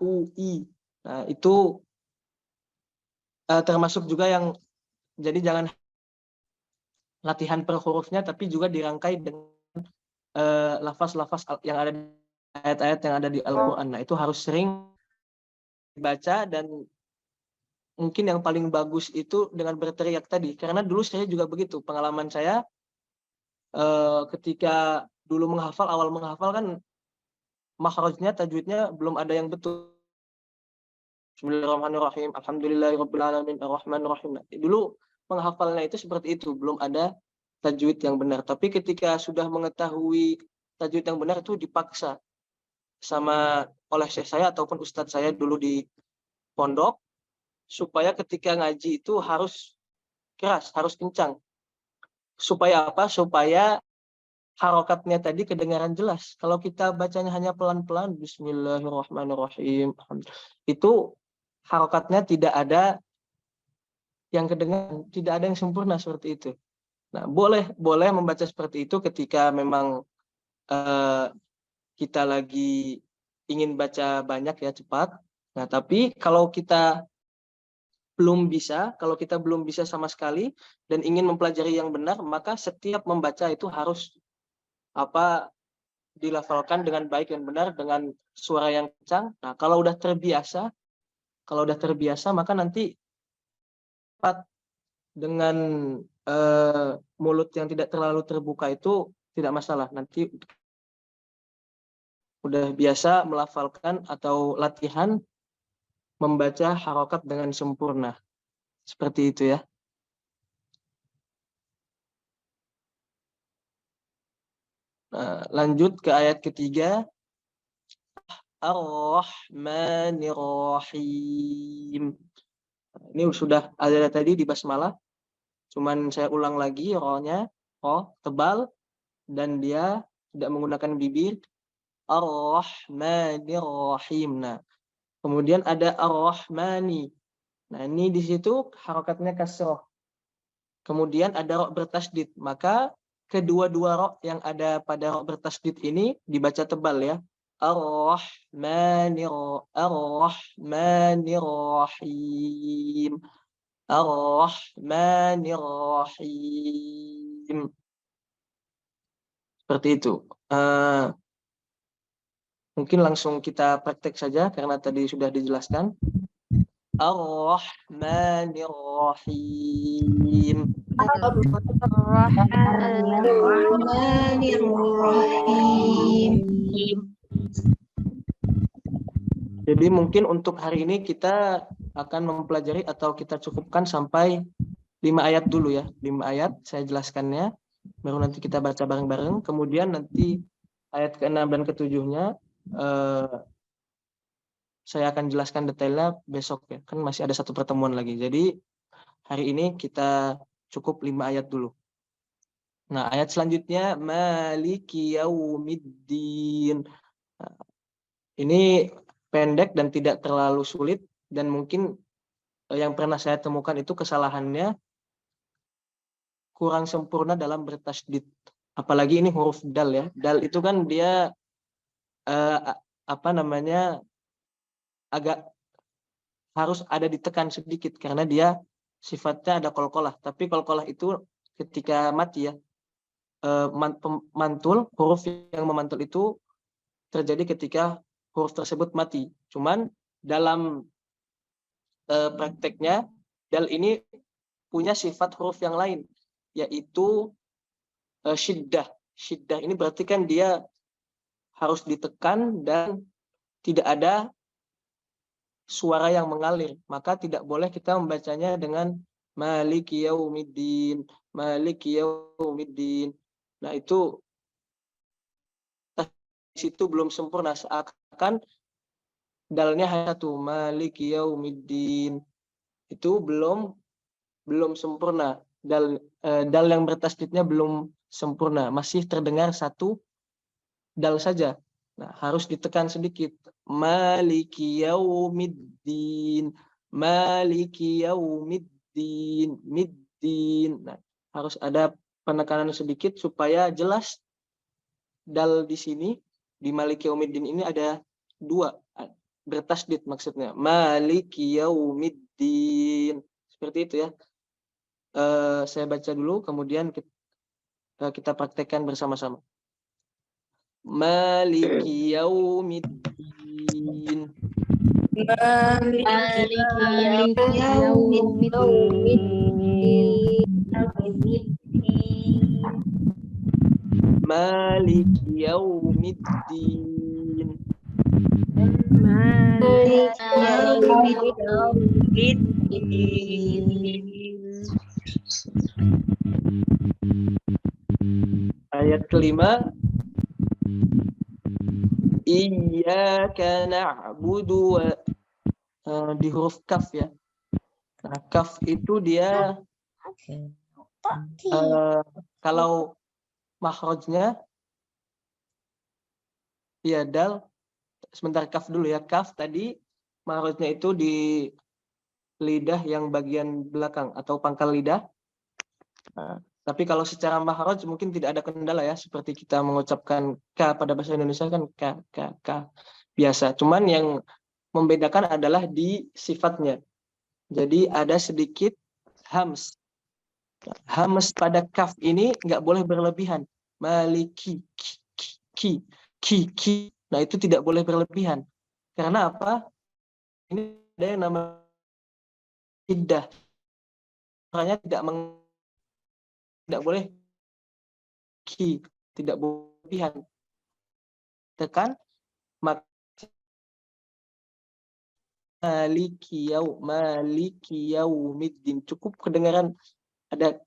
u, i. Nah, itu termasuk juga yang jadi jangan latihan per hurufnya tapi juga dirangkai dengan lafaz-lafaz yang ada di ayat-ayat yang ada di Al-Qur'an. Nah, itu harus sering dibaca dan mungkin yang paling bagus itu dengan berteriak tadi. Karena dulu saya juga begitu. Pengalaman saya ketika dulu awal menghafal kan makhrajnya, tajwidnya belum ada yang betul. Bismillahirrahmanirrahim. Alhamdulillahirabbil alamin arrahmanirrahim. Dulu menghafalnya itu seperti itu, belum ada tajwid yang benar. Tapi ketika sudah mengetahui tajwid yang benar itu dipaksa oleh syekh saya ataupun ustadz saya dulu di pondok, supaya ketika ngaji itu harus keras, harus kencang. Supaya apa? Supaya harokatnya tadi kedengaran jelas. Kalau kita bacanya hanya pelan-pelan, Bismillahirrahmanirrahim, itu harokatnya tidak ada yang kedengaran, tidak ada yang sempurna seperti itu. Nah, boleh membaca seperti itu ketika memang kita lagi ingin baca banyak ya, cepat. Nah, tapi kalau kita belum bisa sama sekali dan ingin mempelajari yang benar, maka setiap membaca itu harus dilafalkan dengan baik dan benar dengan suara yang kencang. Nah, kalau udah terbiasa maka nanti dengan mulut yang tidak terlalu terbuka itu tidak masalah. Nanti udah biasa melafalkan atau latihan membaca harokat dengan sempurna. Seperti itu ya. Nah, lanjut ke ayat ketiga. Ar-Rahmanir-Rahim. Ini sudah ada tadi di basmalah. Cuman saya ulang lagi, ro-nya, ro tebal dan dia tidak menggunakan bibir. Ar-Rahmanir-Rahim. Nah, kemudian ada Ar-Rahmani. Nah, ini di situ harokatnya kasroh. Kemudian ada ro bertasdid. Maka kedua-dua ro yang ada pada ro bertasdid ini dibaca tebal ya. Ar-Rahmanir-Rahim. Ar-Rahmanir-Rahim. Seperti itu. Mungkin langsung kita praktek saja karena tadi sudah dijelaskan. Ar-Rahmanir-Rahim. Jadi mungkin untuk hari ini kita akan mempelajari atau kita cukupkan sampai 5 ayat dulu ya, 5 ayat saya jelaskannya, baru nanti kita baca bareng-bareng. Kemudian nanti ayat ke-6 dan ke-7-nya saya akan jelaskan detailnya besok ya, kan masih ada satu pertemuan lagi. Jadi hari ini kita cukup 5 ayat dulu. Nah, ayat selanjutnya Maliki Yaumiddin. Nah, ini pendek dan tidak terlalu sulit, dan mungkin yang pernah saya temukan itu kesalahannya kurang sempurna dalam bertasydid. Apalagi ini huruf dal ya. Dal itu kan dia agak harus ada ditekan sedikit karena dia sifatnya ada qalqalah. Tapi qalqalah itu ketika mati ya, mantul, huruf yang memantul itu terjadi ketika huruf tersebut mati. Cuman dalam prakteknya dal ini punya sifat huruf yang lain, yaitu syiddah. Syiddah ini berarti kan dia harus ditekan dan tidak ada suara yang mengalir. Maka tidak boleh kita membacanya dengan Maliki Yaumiddin, Maliki Yaumiddin. Nah, itu di situ belum sempurna, seakan dalnya hanya satu, Maliki Yaumiddin. Itu belum sempurna. Dal yang bertasydidnya belum sempurna, masih terdengar satu dal saja. Nah, harus ditekan sedikit. Maliki Yaumiddin, Maliki Yaumiddin, middin. Nah, harus ada penekanan sedikit supaya jelas dal di sini di Maliki Yaumiddin ini ada dua, bertasydid maksudnya. Maliki Yaumiddin. Seperti itu ya. Saya baca dulu, kemudian kita praktekkan bersama-sama. Maliki Yaumiddin. Maliki Maliki Yaumiddin. Ayat kelima. Iyyaka na'budu wa di huruf kaf ya. Nah, kaf itu dia kalau makhrajnya ya dal. Sebentar, kaf dulu ya. Kaf tadi makhrajnya itu di lidah yang bagian belakang atau pangkal lidah. Nah, tapi kalau secara makhraj mungkin tidak ada kendala ya, seperti kita mengucapkan K pada bahasa Indonesia kan K biasa. Cuman yang membedakan adalah di sifatnya. Jadi ada sedikit hams. Hams pada kaf ini nggak boleh berlebihan. Maliki, ki. Nah, itu tidak boleh berlebihan. Karena apa? Ini ada yang namanya iddah. Makanya tidak boleh ki, tidak boleh berlebihan. Tekan maka Maliki Yaumiddin. Cukup kedengaran ada.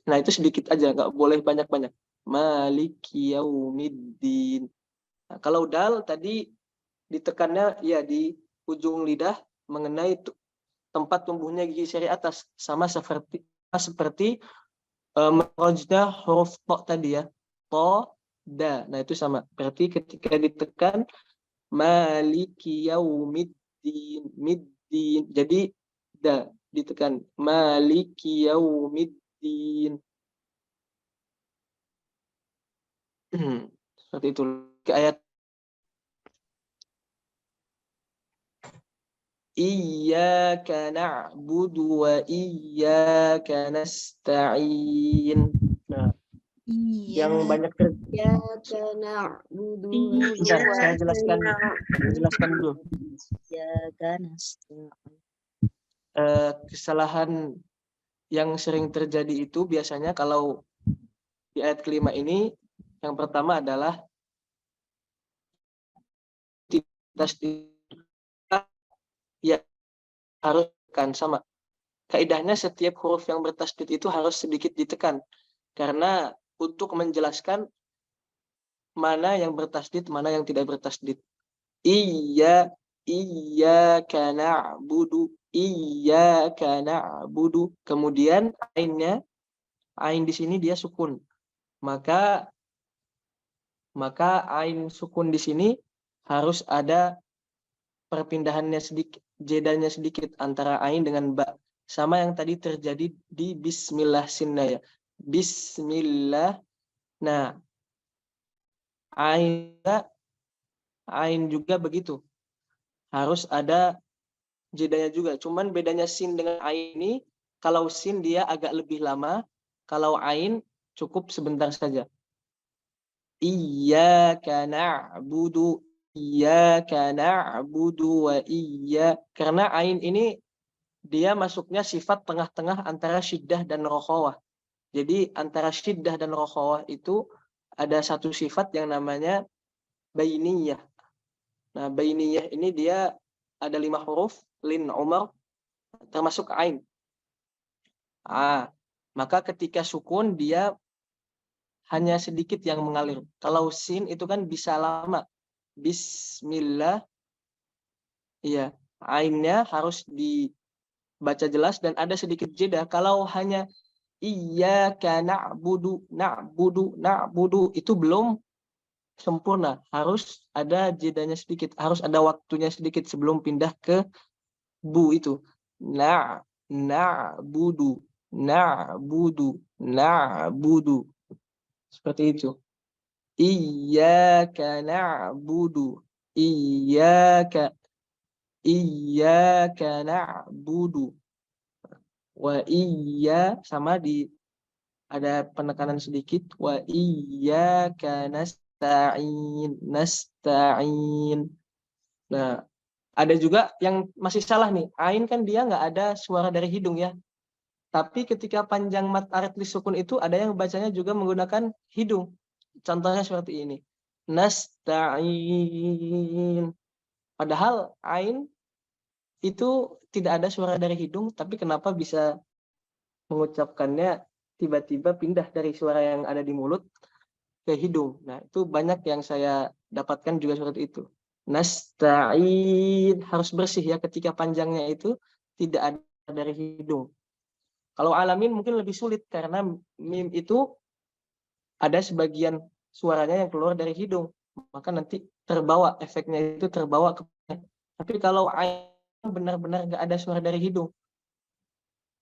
Nah, itu sedikit aja, nggak boleh banyak-banyak. Maliki Yaumiddin. Nah, kalau dal tadi ditekannya ya di ujung lidah mengenai tempat tumbuhnya gigi seri atas, sama seperti makhrajnya huruf to tadi ya. To, da. Nah, itu sama. Berarti ketika ditekan Maliki Yaumiddin, middin. Jadi da ditekan Maliki Yaumiddin. Seperti itu. Ayat Iyyaka na'budu wa iyyaka nasta'in. Nah, yang banyak Iyyaka na'budu Bentar, saya jelaskan dulu. Kesalahan yang sering terjadi itu biasanya kalau di ayat kelima ini, yang pertama adalah tasydid ya harus kan sama. kaidahnya setiap huruf yang bertasdid itu harus sedikit ditekan. Karena untuk menjelaskan mana yang bertasdid, mana yang tidak bertasdid. Iyyaka na'budu, iyyaka na'budu. Kemudian ainnya, ain di sini dia sukun. Maka ain sukun di sini harus ada perpindahannya sedikit, jedanya sedikit antara ain dengan ba. Sama yang tadi terjadi di bismillah sinna ya. Bismillah. Nah, ain juga begitu. Harus ada jedanya juga. Cuman bedanya sin dengan ain ini, kalau sin dia agak lebih lama, kalau ain cukup sebentar saja. Iyyaka na'budu, iyyaka na'budu wa karena ain ini dia masuknya sifat tengah-tengah antara syiddah dan rokhawah. Jadi antara syiddah dan rokhawah itu ada satu sifat yang namanya bainiyah. Nah, bainiyah ini dia ada 5 huruf, lin, umar, termasuk ain. Maka ketika sukun dia hanya sedikit yang mengalir. Kalau sin itu kan bisa lama. Bismillah. Iya, ainnya harus dibaca jelas dan ada sedikit jeda. Kalau hanya iyyaka na'budu, itu belum sempurna. Harus ada jedanya sedikit, harus ada waktunya sedikit sebelum pindah ke bu itu. Na'budu. Seperti itu. Iyyaka na'budu. Iyyaka na'budu. Wa sama ada penekanan sedikit. Wa iyyaka nasta'in. Nah, ada juga yang masih salah nih. Ain kan dia nggak ada suara dari hidung ya. Tapi ketika panjang mat arid lisukun itu ada yang bacanya juga menggunakan hidung. Contohnya seperti ini. Nasta'in. Padahal ain itu tidak ada suara dari hidung, tapi kenapa bisa mengucapkannya tiba-tiba pindah dari suara yang ada di mulut ke hidung. Nah, itu banyak yang saya dapatkan juga seperti itu. Nasta'in harus bersih ya ketika panjangnya itu tidak ada dari hidung. Kalau alamin mungkin lebih sulit karena mim itu ada sebagian suaranya yang keluar dari hidung. Maka nanti terbawa, efeknya itu terbawa ke. Tapi kalau ain benar-benar nggak ada suara dari hidung,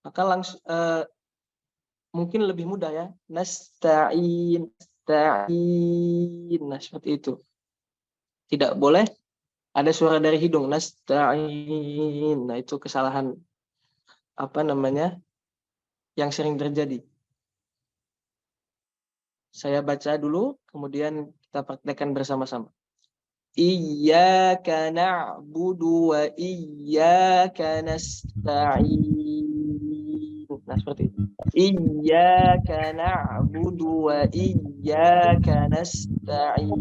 maka langsung mungkin lebih mudah ya. Nasta'in. Nah, seperti itu. Tidak boleh ada suara dari hidung. Nasta'in. Nah, itu kesalahan yang sering terjadi. Saya baca dulu, kemudian kita praktekkan bersama-sama. Iyyaka na'budu wa iyyaka nasta'in. Nah, seperti itu. Iyyaka na'budu wa iyyaka nasta'in.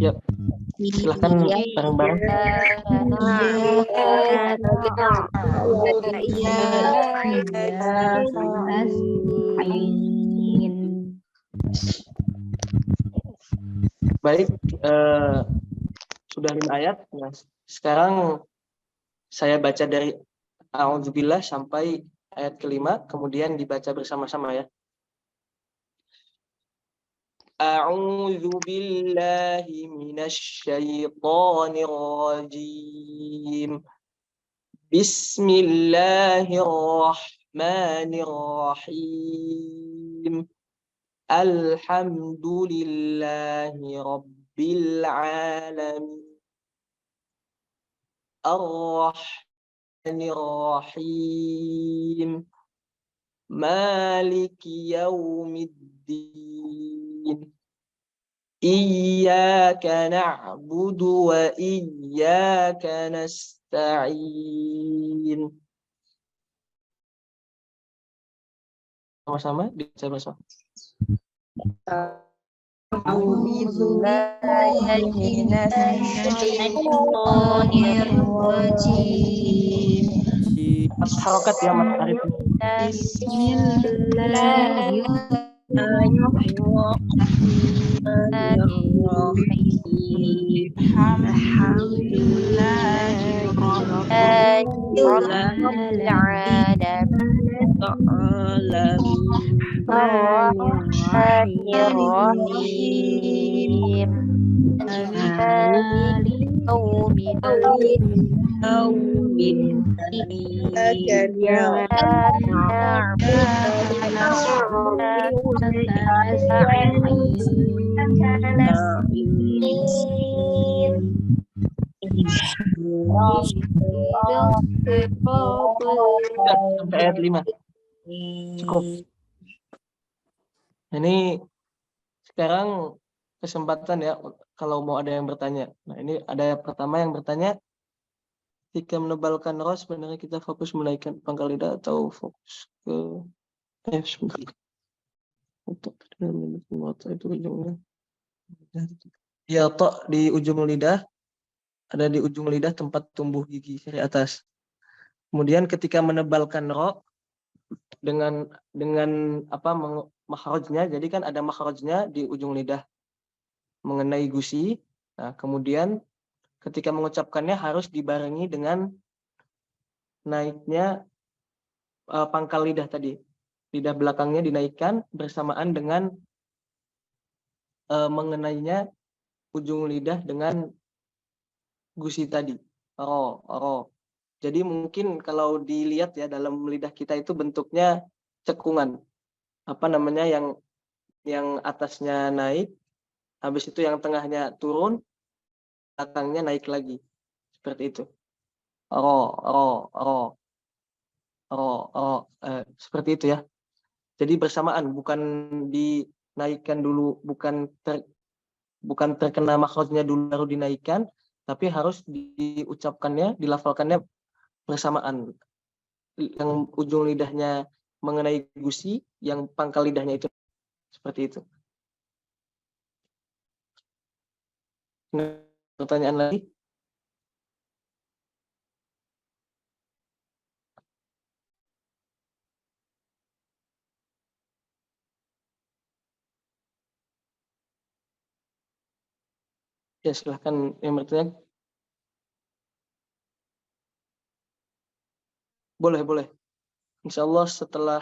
Yuk, silakan bareng-bareng. Baik, sudah 5 ayat. Nah, sekarang saya baca dari A'udzubillah sampai ayat ke-5, kemudian dibaca bersama-sama ya. A'udzu billahi minasy syaithanir rajim. Bismillahirrahmanirrahim. Alhamdulillahi rabbil alamin. Ar-Rahmanir Rahim. Maliki yaumiddin. Iyyaka na'budu wa iyyaka nasta'in. Sama-sama dibaca bersama. harokat ya Mas Arif. Sampai ayat 5. Cukup. Ini sekarang kesempatan ya kalau mau ada yang bertanya. Nah, ini ada pertama yang bertanya, jika menebalkan ros sebenarnya kita fokus menaikkan pangkal lidah atau fokus ke untuk itu ujungnya. Ya, tok di ujung lidah, ada di ujung lidah tempat tumbuh gigi seri atas. Kemudian ketika menebalkan ro dengan apa makhrajnya, jadi kan ada makhrajnya di ujung lidah mengenai gusi. Nah, kemudian ketika mengucapkannya harus dibarengi dengan naiknya pangkal lidah tadi. Lidah belakangnya dinaikkan bersamaan dengan mengenainya ujung lidah dengan gusi tadi. Ro. Jadi mungkin kalau dilihat ya dalam lidah kita itu bentuknya cekungan. Apa namanya yang atasnya naik, habis itu yang tengahnya turun, belakangnya naik lagi. Seperti itu. Ro. Seperti itu ya. Jadi bersamaan, bukan dinaikkan dulu, bukan terkena makhrajnya dulu baru dinaikkan, tapi harus diucapkannya, dilafalkannya bersamaan. Yang ujung lidahnya mengenai gusi, yang pangkal lidahnya itu seperti itu. Pertanyaan lagi? Ya, silahkan yang bertanya. Boleh. Insya Allah setelah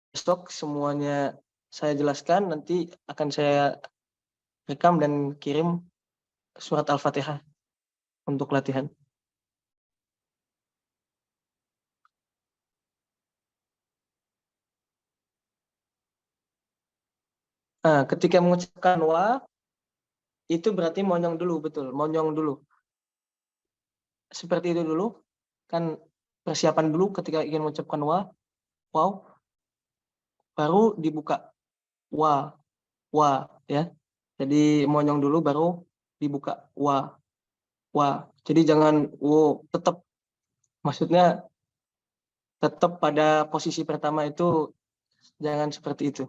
besok semuanya saya jelaskan, nanti akan saya rekam dan kirim surat Al-Fatihah untuk latihan. Nah, ketika mengucapkan wa, itu berarti monyong dulu, betul. Monyong dulu. Seperti itu dulu. Kan persiapan dulu ketika ingin mengucapkan wa, wow, baru dibuka. Wa, ya. Jadi monyong dulu, baru dibuka. Wa. Jadi jangan, tetap. Maksudnya, tetap pada posisi pertama itu, jangan seperti itu.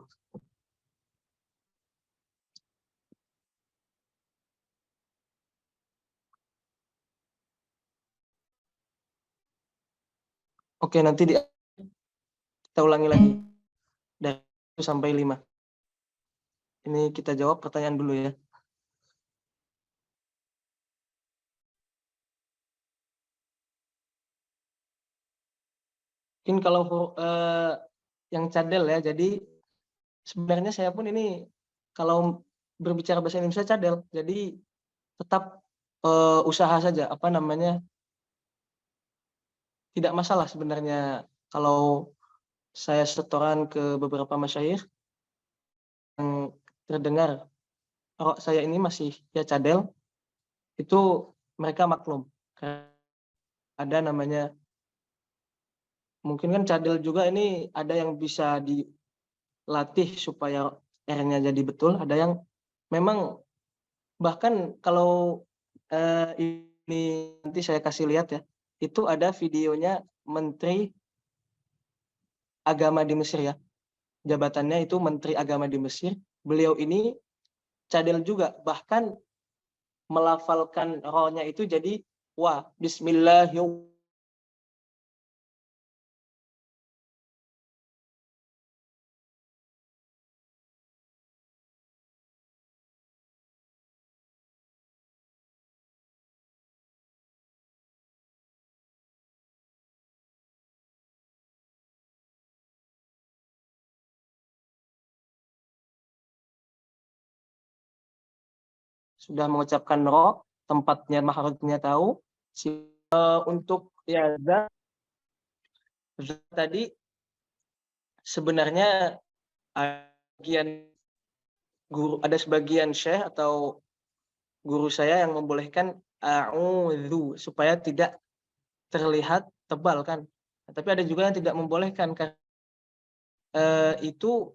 Oke, nanti kita ulangi lagi dari 1 sampai 5. Ini kita jawab pertanyaan dulu ya. Mungkin kalau yang cadel ya, jadi sebenarnya saya pun ini kalau berbicara bahasa Indonesia cadel, jadi tetap usaha saja, apa namanya, tidak masalah sebenarnya kalau saya setoran ke beberapa masyayikh yang terdengar kalau saya ini masih ya cadel, itu mereka maklum. Ada namanya, mungkin kan cadel juga ini ada yang bisa dilatih supaya R-nya jadi betul, ada yang memang bahkan kalau ini nanti saya kasih lihat ya, itu ada videonya Menteri Agama di Mesir ya, jabatannya itu Menteri Agama di Mesir. Beliau ini cadel juga, bahkan melafalkan ro-nya itu jadi wa, bismillahirrahmanirrahim. sudah mengucapkan ro, tempatnya makhrajnya tahu. Untuk ya tadi sebenarnya ada sebagian syekh atau guru saya yang membolehkan a'udzu supaya tidak terlihat tebal kan. Tapi ada juga yang tidak membolehkan karena itu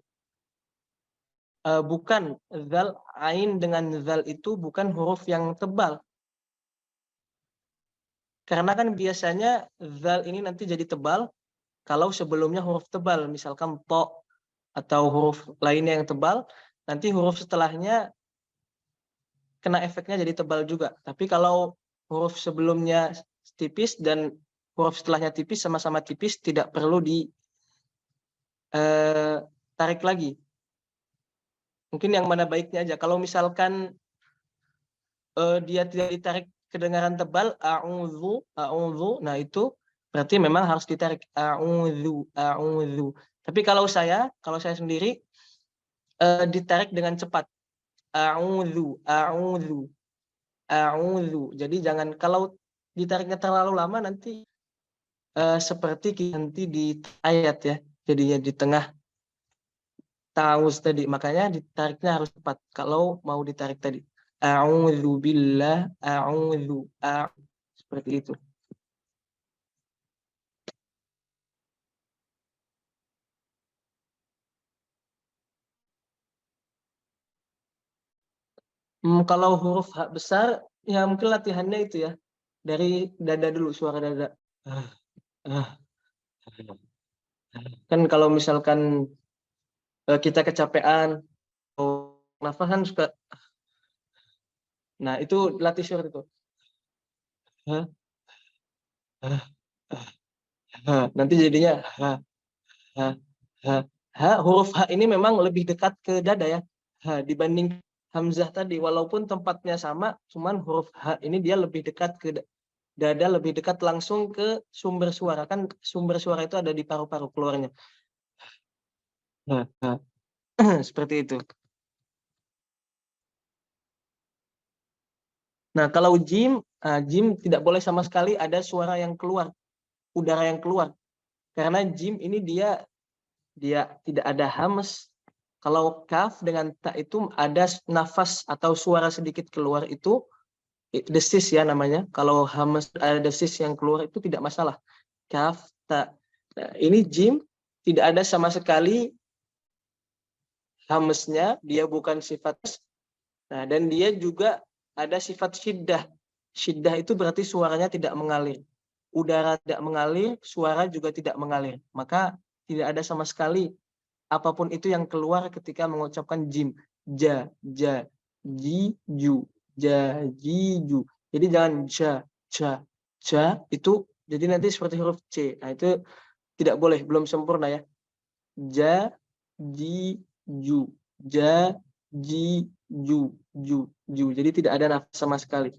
bukan zal, ain dengan zal itu bukan huruf yang tebal. Karena kan biasanya zal ini nanti jadi tebal kalau sebelumnya huruf tebal, misalkan to atau huruf lainnya yang tebal, nanti huruf setelahnya kena efeknya jadi tebal juga. Tapi kalau huruf sebelumnya tipis dan huruf setelahnya tipis, sama-sama tipis, tidak perlu ditarik lagi. Mungkin yang mana baiknya aja. Kalau misalkan dia tidak ditarik kedengaran tebal, a'udzu, nah itu berarti memang harus ditarik a'udzu. Tapi kalau saya sendiri ditarik dengan cepat. A'udzu. Jadi jangan, kalau ditariknya terlalu lama nanti seperti nanti di ayat ya. Jadinya di tengah ta'awuz tadi, makanya ditariknya harus cepat kalau mau ditarik tadi. A'udzu billah, seperti itu. Kalau huruf H besar, ya mungkin latihannya itu ya. Dari dada dulu, suara dada. Kan kalau misalkan kita kecapean, nafas kan suka. Nah, itu latih seperti itu. Nanti jadinya huruf H ini memang lebih dekat ke dada ya. Dibanding hamzah tadi, walaupun tempatnya sama, cuman huruf H ini dia lebih dekat ke dada, lebih dekat langsung ke sumber suara. Kan sumber suara itu ada di paru-paru keluarnya. Seperti itu. Nah, kalau jim tidak boleh sama sekali ada suara yang keluar, udara yang keluar. Karena jim ini dia tidak ada hams. Kalau kaf dengan ta itu ada nafas atau suara sedikit keluar, itu desis ya namanya. Kalau hams ada desis yang keluar itu tidak masalah. Kaf, ta. Nah, ini jim tidak ada sama sekali hamsnya, dia bukan sifat. Nah, dan dia juga ada sifat syiddah. Syiddah itu berarti suaranya tidak mengalir. Udara tidak mengalir, suara juga tidak mengalir. Maka tidak ada sama sekali apapun itu yang keluar ketika mengucapkan jim. Ja, ji, ju. Ja, ji, ju. Jadi jangan ja, itu jadi nanti seperti huruf C. Nah, itu tidak boleh, belum sempurna ya. Ja, ji, ju. Ja, ji, ju. Jadi tidak ada nafas sama sekali.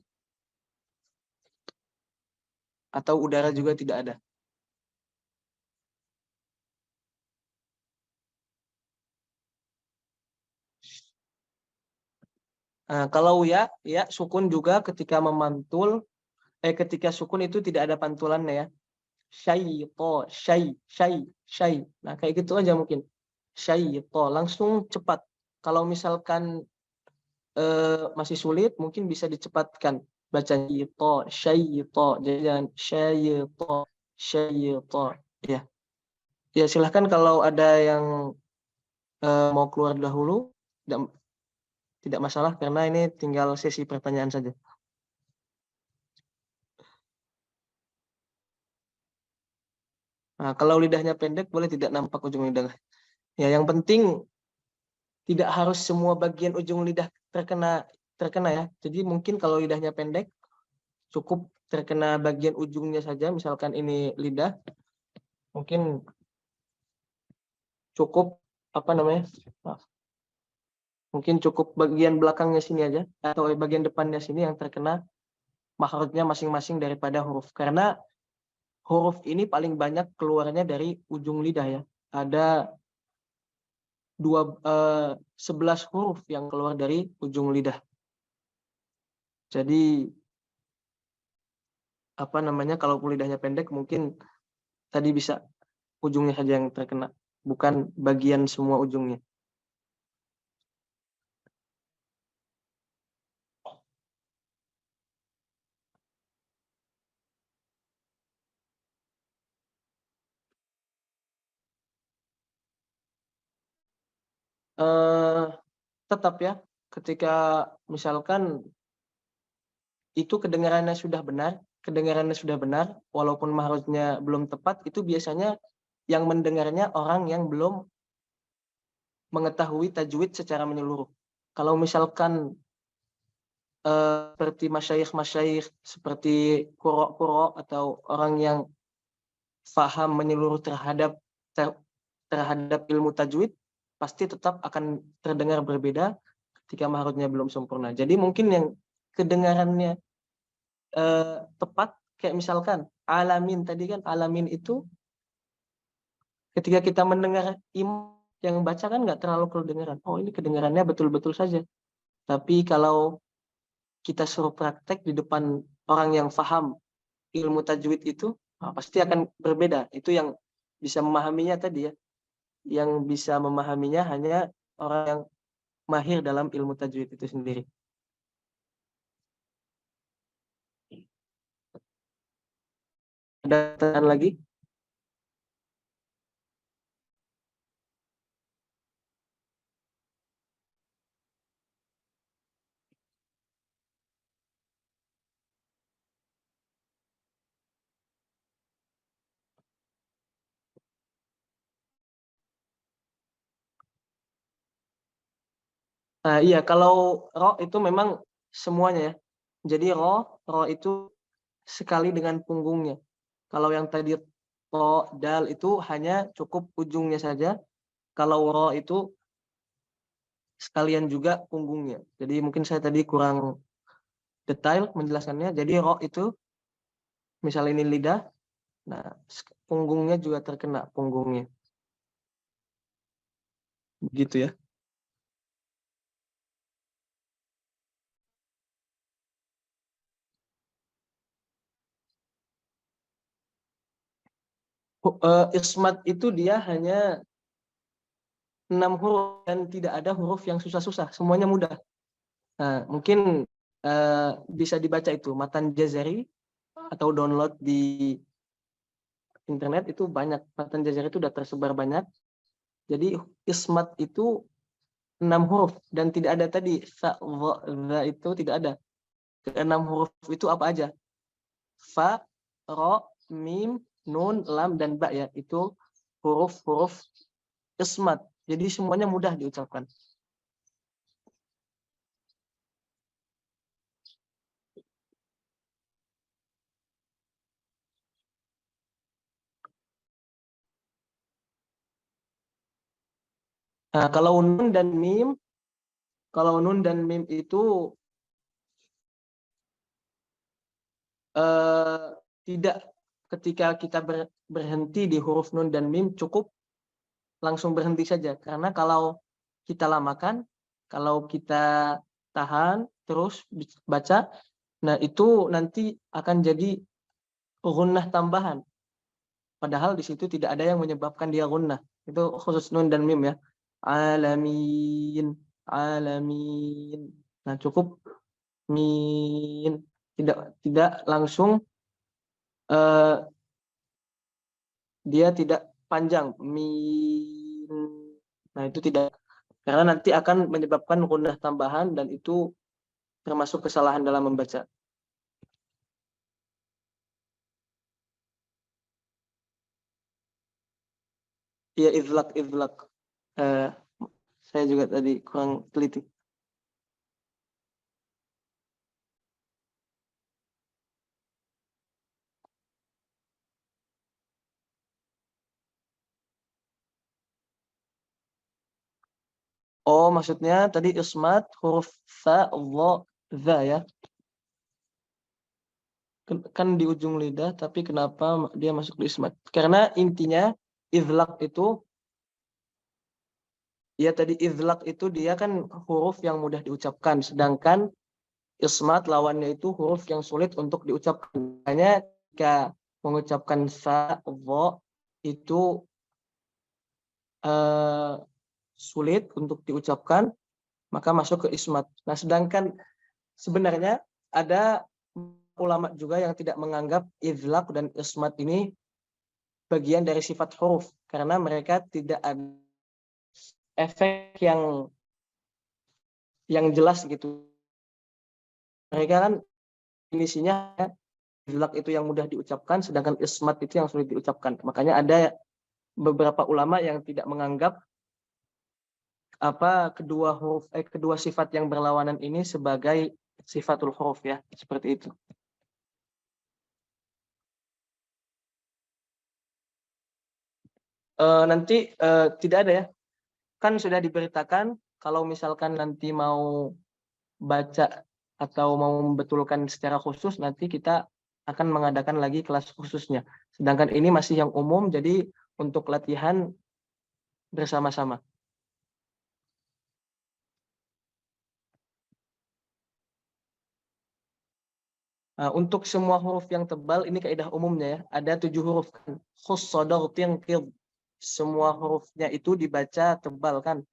Atau udara juga tidak ada. Nah, kalau ya sukun juga ketika memantul, ketika sukun itu tidak ada pantulannya ya. Syai'to, syai. Nah, kayak gitu aja mungkin. Syai'to, langsung cepat. Kalau misalkan masih sulit, mungkin bisa dicepatkan. Baca syai'to. Jadi jangan syai'to. Ya. Ya, silahkan kalau ada yang mau keluar dahulu, tidak masalah karena ini tinggal sesi pertanyaan saja. Nah, kalau lidahnya pendek boleh tidak nampak ujung lidah. Ya, yang penting tidak harus semua bagian ujung lidah terkena ya. Jadi mungkin kalau lidahnya pendek cukup terkena bagian ujungnya saja. Misalkan ini lidah, mungkin cukup mungkin cukup bagian belakangnya sini aja atau bagian depannya sini yang terkena makhrajnya masing-masing daripada huruf. Karena huruf ini paling banyak keluarnya dari ujung lidah ya. Ada 11 huruf yang keluar dari ujung lidah. Jadi apa namanya, kalau lidahnya pendek mungkin tadi bisa ujungnya saja yang terkena, bukan bagian semua ujungnya. Tetap ya, ketika misalkan itu kedengarannya sudah benar, walaupun mahrujnya belum tepat, itu biasanya yang mendengarnya orang yang belum mengetahui tajwid secara menyeluruh. Kalau misalkan seperti masyayikh, seperti kuro atau orang yang faham menyeluruh terhadap ilmu tajwid, pasti tetap akan terdengar berbeda ketika mahrujnya belum sempurna. Jadi mungkin yang kedengarannya tepat, kayak misalkan alamin tadi kan, alamin itu ketika kita mendengar imam yang baca kan nggak terlalu kedengaran. Oh, ini kedengarannya betul-betul saja. Tapi kalau kita suruh praktek di depan orang yang faham ilmu tajwid itu, pasti akan berbeda. Itu yang bisa memahaminya tadi ya. Yang bisa memahaminya hanya orang yang mahir dalam ilmu tajwid itu sendiri. Ada pertanyaan lagi? Iya, kalau ro itu memang semuanya ya. Jadi ro itu sekali dengan punggungnya. Kalau yang tadi ro, dal itu hanya cukup ujungnya saja. Kalau ro itu sekalian juga punggungnya. Jadi mungkin saya tadi kurang detail menjelaskannya. Jadi ro itu misal ini lidah, nah punggungnya juga terkena punggungnya. Begitu ya. Ismat itu dia hanya 6 huruf dan tidak ada huruf yang susah-susah, semuanya mudah. Nah, mungkin bisa dibaca itu Matan Jazari atau download di internet itu banyak. Matan Jazari itu sudah tersebar banyak. Jadi ismat itu 6 huruf dan tidak ada tadi fa, dha itu tidak ada. 6 huruf itu apa aja? Fa, ro, mim, nun, lam dan ba ya. Itu huruf-huruf ismat. Jadi semuanya mudah diucapkan. Nah, kalau nun dan mim itu tidak, ketika kita berhenti di huruf nun dan mim cukup langsung berhenti saja. Karena kalau kita lamakan, kalau kita tahan terus baca, nah itu nanti akan jadi gunnah tambahan. Padahal di situ tidak ada yang menyebabkan dia gunnah. Itu khusus nun dan mim ya. Alamin, alamin. Nah, cukup min, tidak langsung dia tidak panjang min. Nah, itu tidak, karena nanti akan menyebabkan gunnah tambahan dan itu termasuk kesalahan dalam membaca. Ya, izlak. Saya juga tadi kurang teliti. Oh, maksudnya tadi ismat huruf fa, dha, dha ya. Kan di ujung lidah, tapi kenapa dia masuk di ismat? Karena intinya izlak itu, ya tadi izlak itu dia kan huruf yang mudah diucapkan, sedangkan ismat lawannya itu huruf yang sulit untuk diucapkan. Makanya jika mengucapkan sa, dha itu sulit untuk diucapkan, maka masuk ke ismat. Nah, sedangkan sebenarnya ada ulama juga yang tidak menganggap idlaq dan ismat ini bagian dari sifat huruf, karena mereka tidak ada efek yang jelas gitu. Mereka kan definisinya idlaq itu yang mudah diucapkan, sedangkan ismat itu yang sulit diucapkan. Makanya ada beberapa ulama yang tidak menganggap kedua sifat yang berlawanan ini sebagai sifatul huruf ya, seperti itu. Nanti tidak ada ya, kan sudah diberitakan kalau misalkan nanti mau baca atau mau membetulkan secara khusus, nanti kita akan mengadakan lagi kelas khususnya. Sedangkan ini masih yang umum, jadi untuk latihan bersama-sama. Untuk semua huruf yang tebal, ini kaidah umumnya ya. Ada 7 huruf kan. Semua hurufnya itu dibaca tebal kan.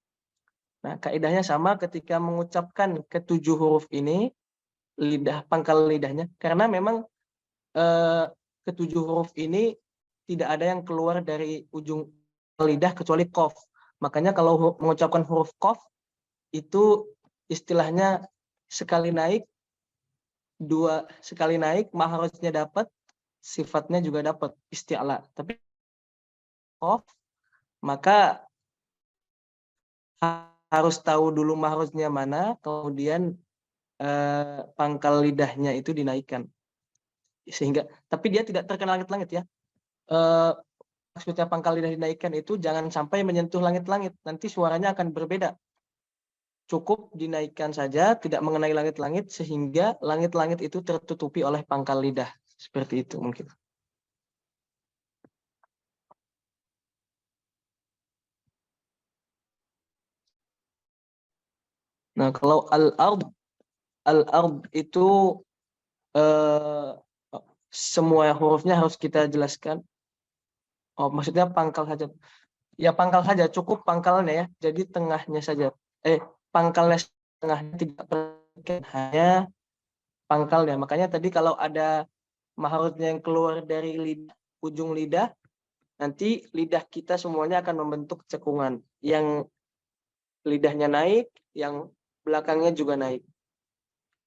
Nah, kaidahnya sama ketika mengucapkan ke-7 huruf ini, pangkal lidahnya. Karena memang ke-7 huruf ini tidak ada yang keluar dari ujung lidah kecuali qaf. Makanya kalau mengucapkan huruf qaf, itu istilahnya sekali naik, mahrajnya dapat, sifatnya juga dapat, isti'la. Tapi qaf, maka harus tahu dulu mahrajnya mana, kemudian pangkal lidahnya itu dinaikkan. Tapi dia tidak terkena langit-langit ya. Maksudnya pangkal lidah dinaikkan itu jangan sampai menyentuh langit-langit, nanti suaranya akan berbeda. Cukup dinaikkan saja, tidak mengenai langit-langit, sehingga langit-langit itu tertutupi oleh pangkal lidah. Seperti itu mungkin. Nah, kalau al-ard itu semua hurufnya harus kita jelaskan. Oh, maksudnya pangkal saja. Ya, pangkal saja, cukup pangkalnya ya. Jadi tengahnya saja. Pangkalnya tengahnya tidak perhatikan, hanya pangkalnya. Makanya tadi kalau ada mahrajnya yang keluar dari ujung lidah, nanti lidah kita semuanya akan membentuk cekungan. Yang lidahnya naik, yang belakangnya juga naik.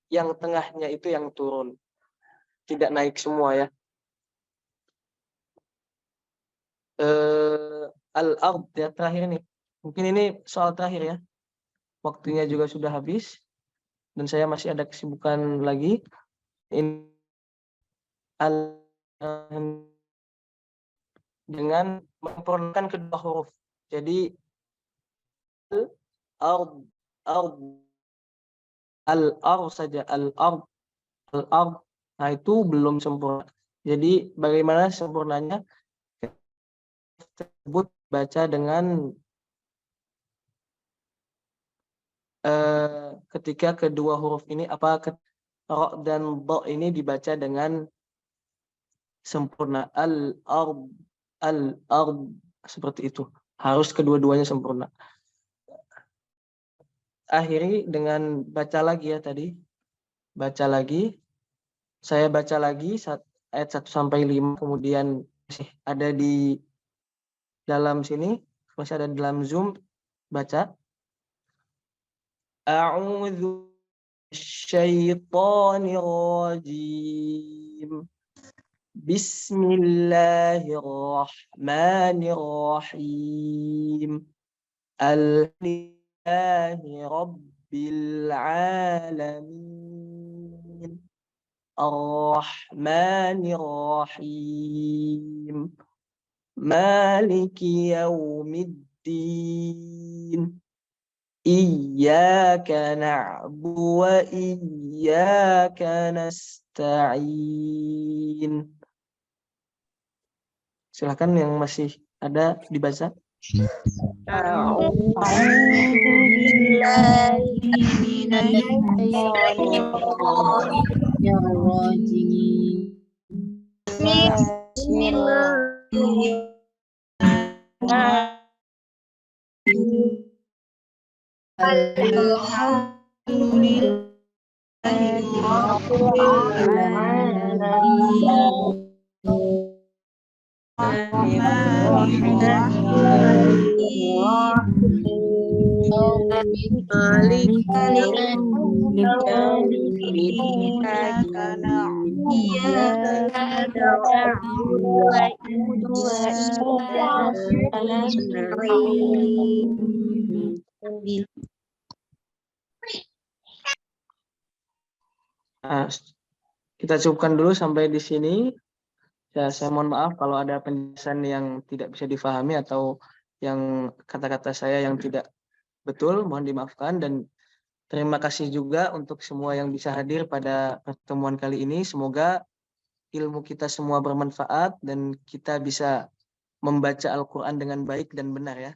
Yang tengahnya itu yang turun. Tidak naik semua ya. Al-ard ya, terakhir nih. Mungkin ini soal terakhir ya. Waktunya juga sudah habis. Dan saya masih ada kesibukan lagi. Ini dengan memperolehkan kedua huruf. Jadi al-ard saja, al-ard. Nah, itu belum sempurna. Jadi bagaimana sempurnanya? Tersebut baca dengan ketika kedua huruf ini ra dan dha ini dibaca dengan sempurna. Al-ard seperti itu. Harus kedua-duanya sempurna. Akhiri dengan baca lagi ya tadi. Baca lagi. Saya baca lagi ayat 1 sampai 5, kemudian masih ada di dalam sini, masih ada di dalam Zoom, baca. A'udzu minasyaitonir rajim. Bismillahirrahmanirrahim. Alhamdulillahi rabbil alamin. Ar-Rahmanir-Rahim. Maliki yaumiddin. Iyyaka na'budu wa iyyaka nasta'in. Silakan yang masih ada dibaca. أعوذ بالله من الشيطان الرجيم بسم الله Nah, kita cukupkan dulu sampai di sini. Ya, saya mohon maaf kalau ada penjelasan yang tidak bisa difahami atau yang kata-kata saya yang tidak betul, mohon dimaafkan. Dan terima kasih juga untuk semua yang bisa hadir pada pertemuan kali ini. Semoga ilmu kita semua bermanfaat dan kita bisa membaca Al-Quran dengan baik dan benar ya.